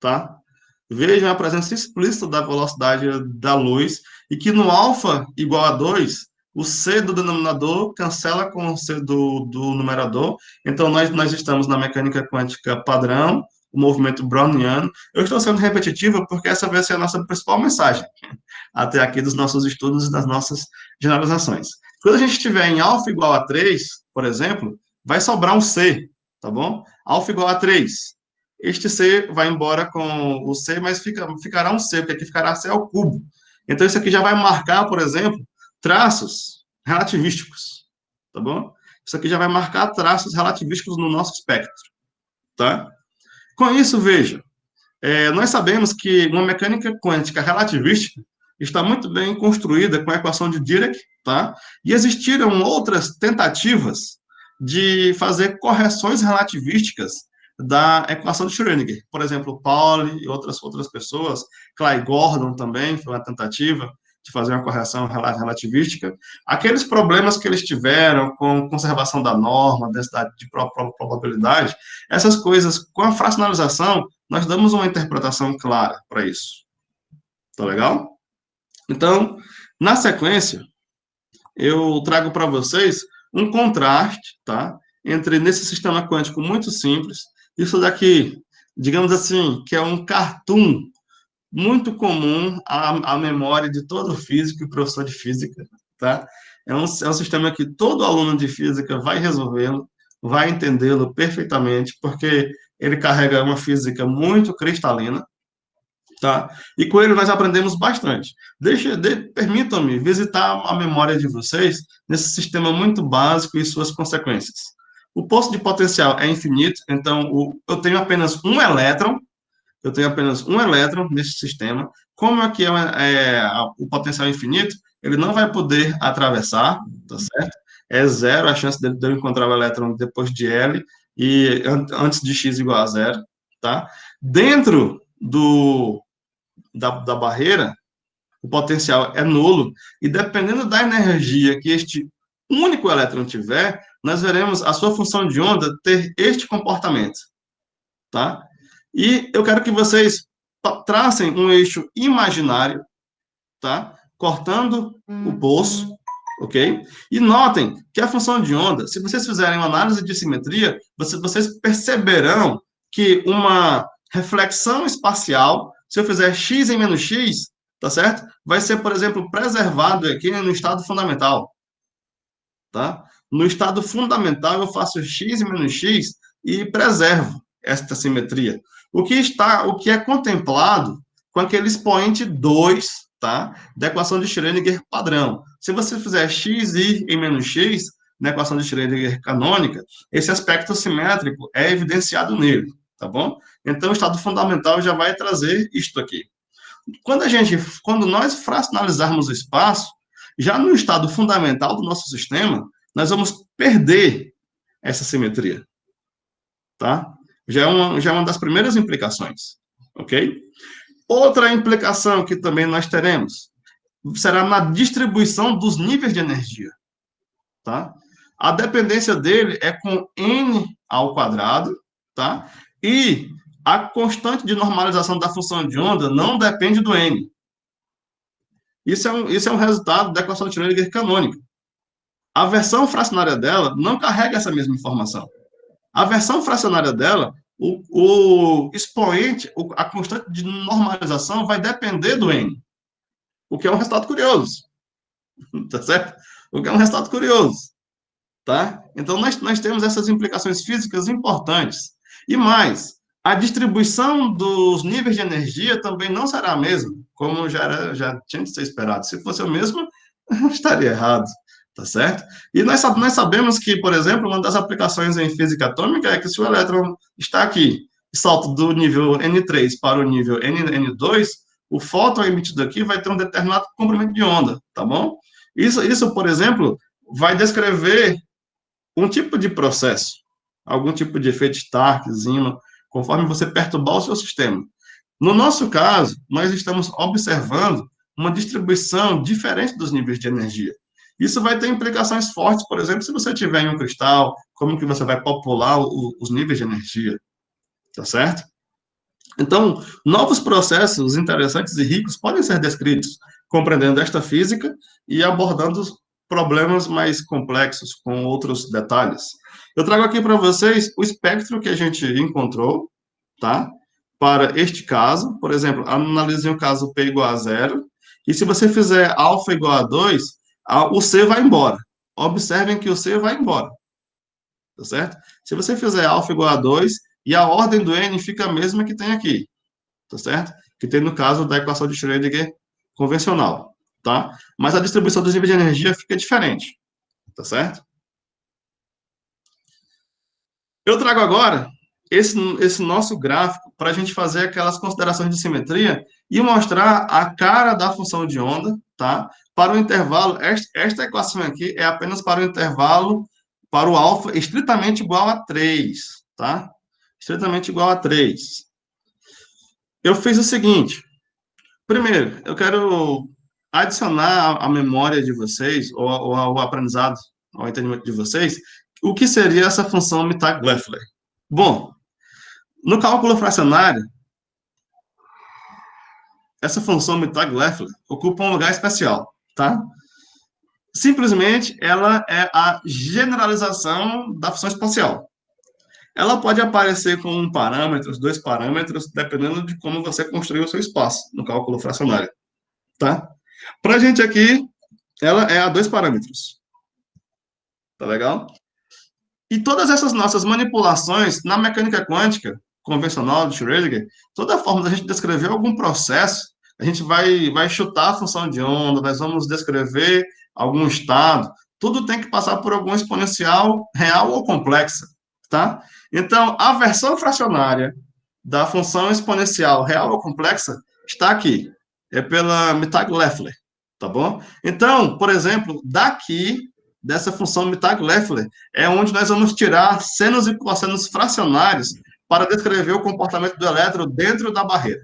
tá? Vejam a presença explícita da velocidade da luz e que no alfa igual a 2, o C do denominador cancela com o C do numerador. Então, nós estamos na mecânica quântica padrão, o movimento browniano. Eu estou sendo repetitivo porque essa vai ser a nossa principal mensagem até aqui dos nossos estudos e das nossas generalizações. Quando a gente estiver em alfa igual a 3, por exemplo, vai sobrar um C, tá bom? Alfa igual a 3. Este C vai embora com o C, mas ficará um C, porque aqui ficará C ao cubo. Então, isso aqui já vai marcar, por exemplo, traços relativísticos, tá bom? Isso aqui já vai marcar traços relativísticos no nosso espectro, tá? Com isso, veja, nós sabemos que uma mecânica quântica relativística está muito bem construída com a equação de Dirac, tá? E existiram outras tentativas de fazer correções relativísticas da equação de Schrödinger. Por exemplo, Pauli e outras pessoas, Clay Gordon também foi uma tentativa de fazer uma correção relativística. Aqueles problemas que eles tiveram com conservação da norma, densidade de probabilidade, essas coisas, com a fracionalização, nós damos uma interpretação clara para isso. Tá legal? Então, na sequência, eu trago para vocês um contraste, tá? Entre nesse sistema quântico muito simples, isso daqui, digamos assim, que é um cartoon muito comum à memória de todo físico e professor de física, tá? É um sistema que todo aluno de física vai resolvê-lo, vai entendê-lo perfeitamente, porque ele carrega uma física muito cristalina, tá? E com ele nós aprendemos bastante. Permitam-me visitar a memória de vocês nesse sistema muito básico e suas consequências. O poço de potencial é infinito, então eu tenho apenas um elétron nesse sistema. Como aqui o potencial é infinito, ele não vai poder atravessar, tá certo? é zero a chance de eu encontrar o elétron depois de L e antes de x igual a zero, tá? Dentro da barreira, o potencial é nulo, e dependendo da energia que este único elétron tiver, nós veremos a sua função de onda ter este comportamento, tá? E eu quero que vocês tracem um eixo imaginário, tá? Cortando o poço, ok? E notem que a função de onda, se vocês fizerem uma análise de simetria, vocês perceberão que uma reflexão espacial, se eu fizer x em menos x, tá certo? Vai ser, por exemplo, preservado aqui no estado fundamental, tá? No estado fundamental, eu faço x e menos x e preservo esta simetria. O que é contemplado com aquele expoente 2, tá? Da equação de Schrödinger padrão. Se você fizer x e em menos x, na equação de Schrödinger canônica, esse aspecto simétrico é evidenciado nele, tá bom? Então, o estado fundamental já vai trazer isto aqui. Quando nós fracionalizarmos o espaço, já no estado fundamental do nosso sistema, nós vamos perder essa simetria, tá? Já é uma das primeiras implicações, ok? Outra implicação que também nós teremos será na distribuição dos níveis de energia, tá? A dependência dele é com n ao quadrado, tá? E a constante de normalização da função de onda não depende do n. Isso é um resultado da equação de Schrödinger canônica. A versão fracionária dela não carrega essa mesma informação. A versão fracionária dela, o expoente, a constante de normalização vai depender do n, o que é um resultado curioso, tá certo? O que é um resultado curioso, tá? Então, nós temos essas implicações físicas importantes. E mais, a distribuição dos níveis de energia também não será a mesma, como já tinha de ser esperado. Se fosse o mesmo, estaria errado, tá certo? E nós sabemos que, por exemplo, uma das aplicações em física atômica é que se o elétron está aqui e salta do nível N3 para o nível N2, o fóton emitido aqui vai ter um determinado comprimento de onda, tá bom? Isso, por exemplo, vai descrever um tipo de processo, algum tipo de efeito Stark, Zeeman, conforme você perturbar o seu sistema. No nosso caso, nós estamos observando uma distribuição diferente dos níveis de energia. Isso vai ter implicações fortes, por exemplo, se você tiver em um cristal, como que você vai popular os níveis de energia, tá certo? Então, novos processos interessantes e ricos podem ser descritos, compreendendo esta física e abordando problemas mais complexos, com outros detalhes. Eu trago aqui para vocês o espectro que a gente encontrou, tá? Para este caso, por exemplo, analise o caso P igual a 0, e se você fizer alfa igual a 2, o C vai embora. Observem que o C vai embora, tá certo? Se você fizer alfa igual a 2, e a ordem do N fica a mesma que tem aqui, tá certo? Que tem no caso da equação de Schrödinger convencional, tá? Mas a distribuição dos níveis de energia fica diferente, tá certo? Eu trago agora esse nosso gráfico para a gente fazer aquelas considerações de simetria e mostrar a cara da função de onda, tá? Para o intervalo, esta equação aqui é apenas para o intervalo, para o alfa estritamente igual a 3, tá? Estritamente igual a 3. Eu fiz o seguinte. Primeiro, eu quero adicionar à memória de vocês, ou ao aprendizado, ao entendimento de vocês, o que seria essa função Mittag-Leffler. Bom, no cálculo fracionário, essa função Mittag-Leffler ocupa um lugar especial, tá? Simplesmente, ela é a generalização da função espacial. Ela pode aparecer com um parâmetro, 2 parâmetros, dependendo de como você construiu o seu espaço no cálculo fracionário, tá? Para a gente aqui, ela é a 2 parâmetros. Tá legal? E todas essas nossas manipulações na mecânica quântica convencional de Schrödinger, toda forma da gente descrever algum processo, a gente vai chutar a função de onda, nós vamos descrever algum estado, tudo tem que passar por algum exponencial real ou complexa, tá? Então, a versão fracionária da função exponencial real ou complexa está aqui, é pela Mittag-Leffler, tá bom? Então, por exemplo, daqui dessa função Mittag-Leffler é onde nós vamos tirar senos e cossenos fracionários para descrever o comportamento do elétron dentro da barreira.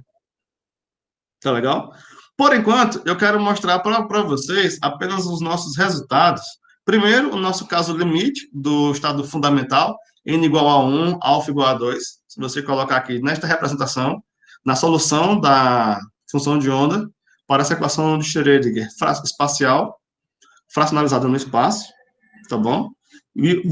Tá legal? Por enquanto, eu quero mostrar para vocês apenas os nossos resultados. Primeiro, o nosso caso limite do estado fundamental, n igual a 1, alfa igual a 2. Se você colocar aqui nesta representação, na solução da função de onda, para essa equação de Schrödinger espacial, fracionalizada no espaço, tá bom? E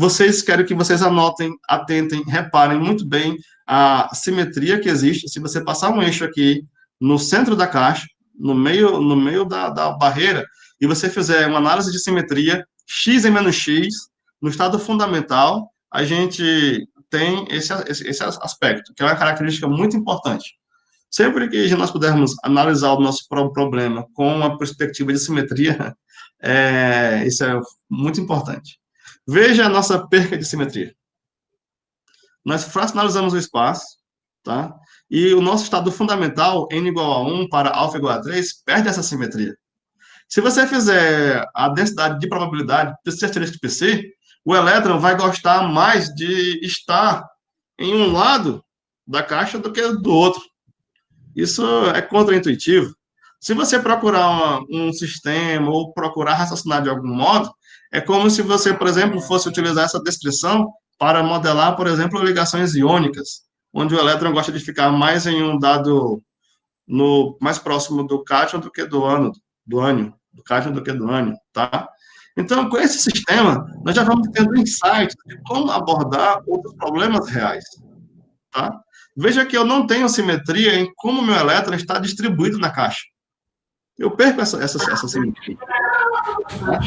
quero que vocês anotem, atentem, reparem muito bem a simetria que existe. Se você passar um eixo aqui no centro da caixa, no meio da barreira, e você fizer uma análise de simetria, x em menos x, no estado fundamental, a gente tem esse aspecto, que é uma característica muito importante. Sempre que nós pudermos analisar o nosso próprio problema com uma perspectiva de simetria, isso é muito importante. Veja a nossa perca de simetria. Nós fracionalizamos o espaço, tá? E o nosso estado fundamental, n igual a 1 para alfa igual a 3, perde essa simetria. Se você fizer a densidade de probabilidade, PC, o elétron vai gostar mais de estar em um lado da caixa do que do outro. Isso é contraintuitivo. Se você procurar um sistema ou procurar raciocinar de algum modo, é como se você, por exemplo, fosse utilizar essa descrição para modelar, por exemplo, ligações iônicas, onde o elétron gosta de ficar mais em um dado mais próximo do cátion do que do ânion, do cátion do que do ânion, tá? Então, com esse sistema, nós já vamos tendo insights de como abordar outros problemas reais, tá? Veja que eu não tenho simetria em como o meu elétron está distribuído na caixa. Eu perco essa simetria. Tá?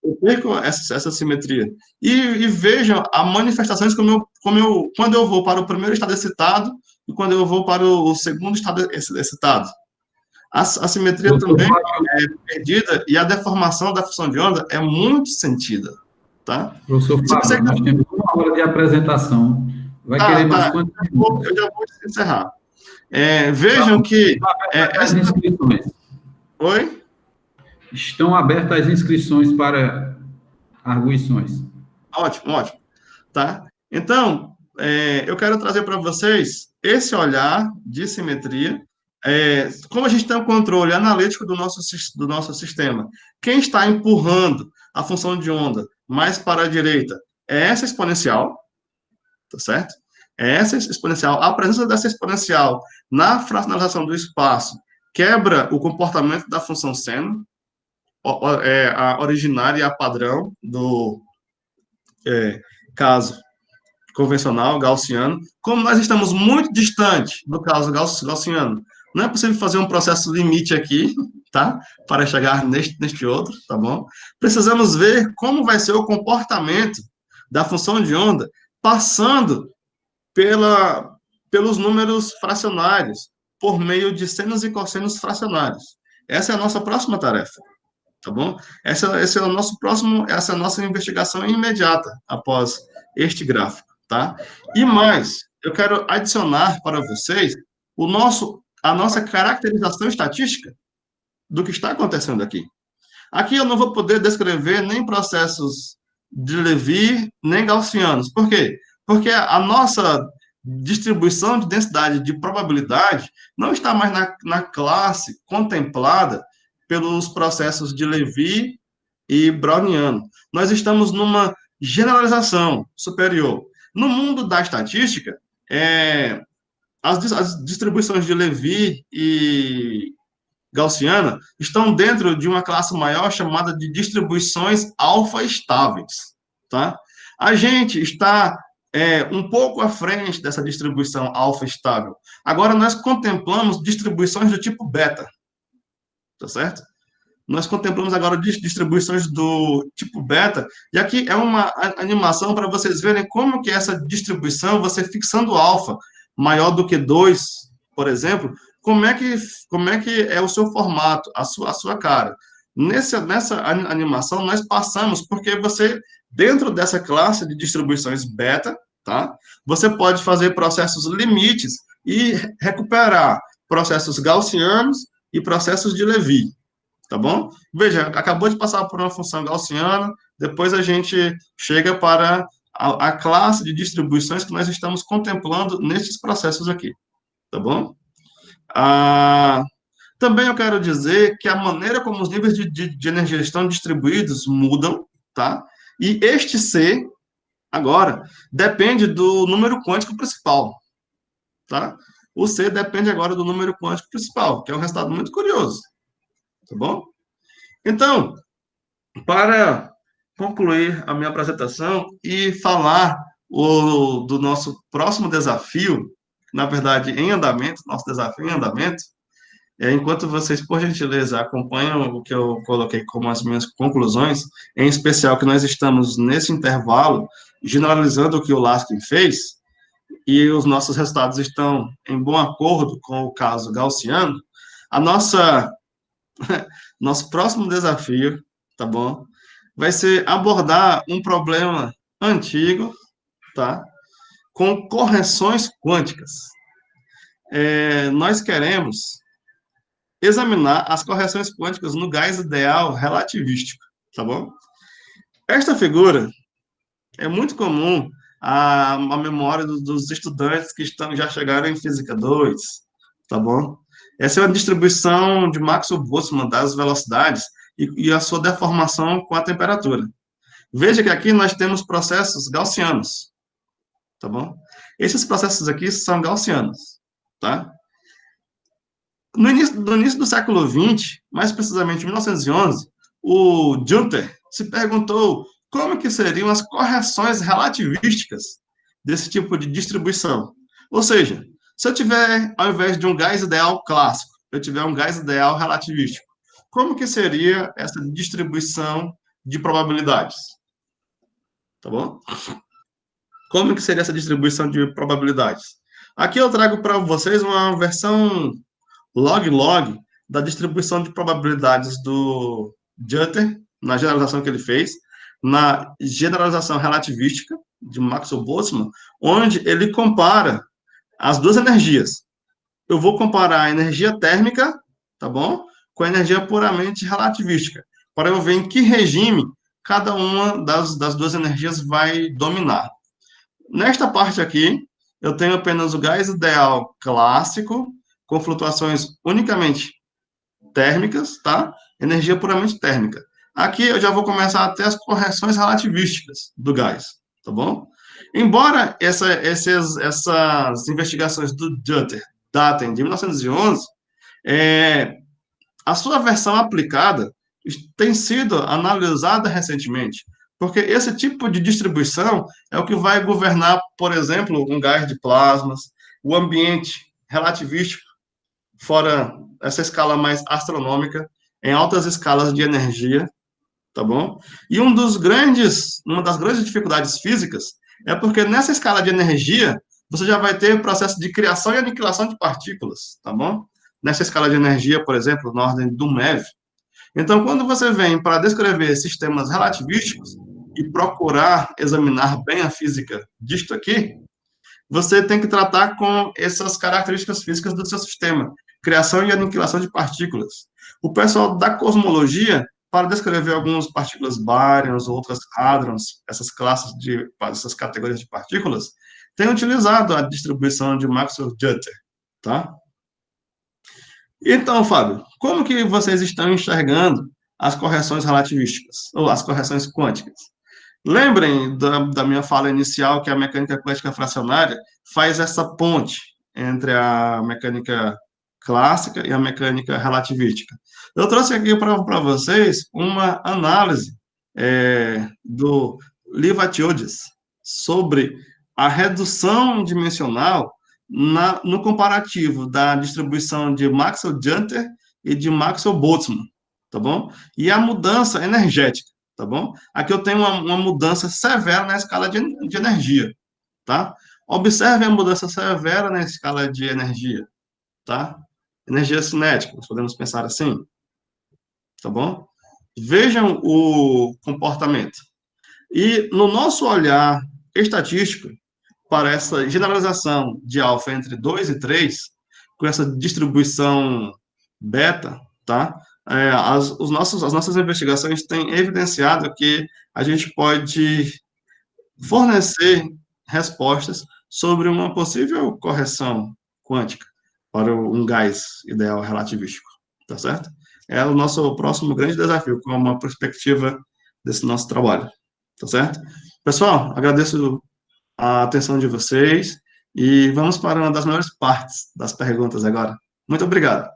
Eu perco essa simetria. E vejam as manifestações quando eu vou para o primeiro estado excitado e quando eu vou para o segundo estado excitado. A simetria também é perdida e a deformação da função de onda é muito sentida. Tá? Professor Fábio, nós temos 1 hora de apresentação. Vai querer mais quanto tempo? Eu já vou encerrar. Vejam que... As inscrições. Oi? Estão abertas as inscrições para arguições. Ótimo. Tá? Então, eu quero trazer para vocês esse olhar de simetria. Como a gente tem um controle analítico do nosso sistema, quem está empurrando a função de onda mais para a direita é essa exponencial, tá certo? É essa exponencial. A presença dessa exponencial na fracionalização do espaço quebra o comportamento da função seno, a originária e a padrão do caso convencional, gaussiano. Como nós estamos muito distante do caso gaussiano, não é possível fazer um processo limite aqui, tá? Para chegar neste outro, tá bom? Precisamos ver como vai ser o comportamento da função de onda passando pelos números fracionários, por meio de senos e cossenos fracionários. Essa é a nossa próxima tarefa, tá bom? Essa é a nossa investigação imediata após este gráfico, tá? E mais, eu quero adicionar para vocês a nossa caracterização estatística do que está acontecendo aqui. Aqui eu não vou poder descrever nem processos de Lévy, nem gaussianos. Por quê? Porque a nossa distribuição de densidade de probabilidade não está mais na classe contemplada pelos processos de Lévy e browniano. Nós estamos numa generalização superior. No mundo da estatística, as distribuições de Lévy e gaussiana estão dentro de uma classe maior chamada de distribuições alfa estáveis, tá? A gente está um pouco à frente dessa distribuição alfa estável. Agora, nós contemplamos distribuições do tipo beta, tá certo? Nós contemplamos agora distribuições do tipo beta, e aqui é uma animação para vocês verem como que essa distribuição, você fixando alfa maior do que 2, por exemplo, como é que é o seu formato, a sua cara. Nessa animação, nós passamos, porque você, dentro dessa classe de distribuições beta, tá? Você pode fazer processos limites e recuperar processos gaussianos e processos de Lévy, tá bom? Veja, acabou de passar por uma função gaussiana, depois a gente chega para a classe de distribuições que nós estamos contemplando nesses processos aqui, tá bom? Ah, também eu quero dizer que a maneira como os níveis de energia estão distribuídos mudam, tá? E este C, agora, depende do número quântico principal, tá? O C depende agora do número quântico principal, que é um resultado muito curioso, tá bom? Então, para concluir a minha apresentação e falar do nosso próximo desafio, na verdade, em andamento, nosso desafio em andamento, enquanto vocês, por gentileza, acompanham o que eu coloquei como as minhas conclusões, em especial que nós estamos nesse intervalo, generalizando o que o Laskin fez, e os nossos resultados estão em bom acordo com o caso gaussiano, a nosso próximo desafio, tá bom? Vai ser abordar um problema antigo, tá? Com correções quânticas. Nós queremos examinar as correções quânticas no gás ideal relativístico, tá bom? Esta figura é muito comum à memória dos estudantes que já chegaram em Física 2, tá bom? Essa é uma distribuição de Maxwell-Boltzmann das velocidades e a sua deformação com a temperatura. Veja que aqui nós temos processos gaussianos, tá bom? Esses processos aqui são gaussianos, tá? No início do século XX, mais precisamente em 1911, o Junter se perguntou como que seriam as correções relativísticas desse tipo de distribuição. Ou seja, se eu tiver, ao invés de um gás ideal clássico, eu tiver um gás ideal relativístico, como que seria essa distribuição de probabilidades? Tá bom? Como que seria essa distribuição de probabilidades? Aqui eu trago para vocês uma versão log-log da distribuição de probabilidades do Jutter, na generalização que ele fez, na generalização relativística de Maxwell-Boltzmann, onde ele compara as duas energias. Eu vou comparar a energia térmica, tá bom? Com a energia puramente relativística, para eu ver em que regime cada uma das duas energias vai dominar. Nesta parte aqui, eu tenho apenas o gás ideal clássico, com flutuações unicamente térmicas, tá? Energia puramente térmica. Aqui eu já vou começar a ter as correções relativísticas do gás, tá bom? Embora essas investigações do Jutter datem de 1911, a sua versão aplicada tem sido analisada recentemente, porque esse tipo de distribuição é o que vai governar, por exemplo, um gás de plasmas, o ambiente relativístico, fora essa escala mais astronômica, em altas escalas de energia, tá bom? E uma das grandes dificuldades físicas é porque nessa escala de energia, você já vai ter processo de criação e aniquilação de partículas, tá bom? Nessa escala de energia, por exemplo, na ordem do MeV. Então, quando você vem para descrever sistemas relativísticos e procurar examinar bem a física disto aqui, você tem que tratar com essas características físicas do seu sistema, criação e aniquilação de partículas. O pessoal da cosmologia, para descrever algumas partículas baryons, outras hadrons, essas categorias de partículas, tem utilizado a distribuição de Maxwell-Jutter, tá? Então, Fábio, como que vocês estão enxergando as correções relativísticas, ou as correções quânticas? Lembrem da minha fala inicial que a mecânica quântica fracionária faz essa ponte entre a mecânica clássica e a mecânica relativística. Eu trouxe aqui para vocês uma análise do Livatiotis sobre a redução dimensional no comparativo da distribuição de Maxwell-Jutter e de Maxwell-Boltzmann, tá bom? E a mudança energética, tá bom? Aqui eu tenho uma mudança severa na escala de energia, tá? Observe a mudança severa na escala de energia, tá? Energia cinética, nós podemos pensar assim, tá bom? Vejam o comportamento. E no nosso olhar estatístico, para essa generalização de alfa entre 2 e 3, com essa distribuição beta, tá? as nossas investigações têm evidenciado que a gente pode fornecer respostas sobre uma possível correção quântica para um gás ideal relativístico, tá certo? É o nosso próximo grande desafio, com uma perspectiva desse nosso trabalho, tá certo? Pessoal, agradeço a atenção de vocês e vamos para uma das melhores partes das perguntas agora. Muito obrigado.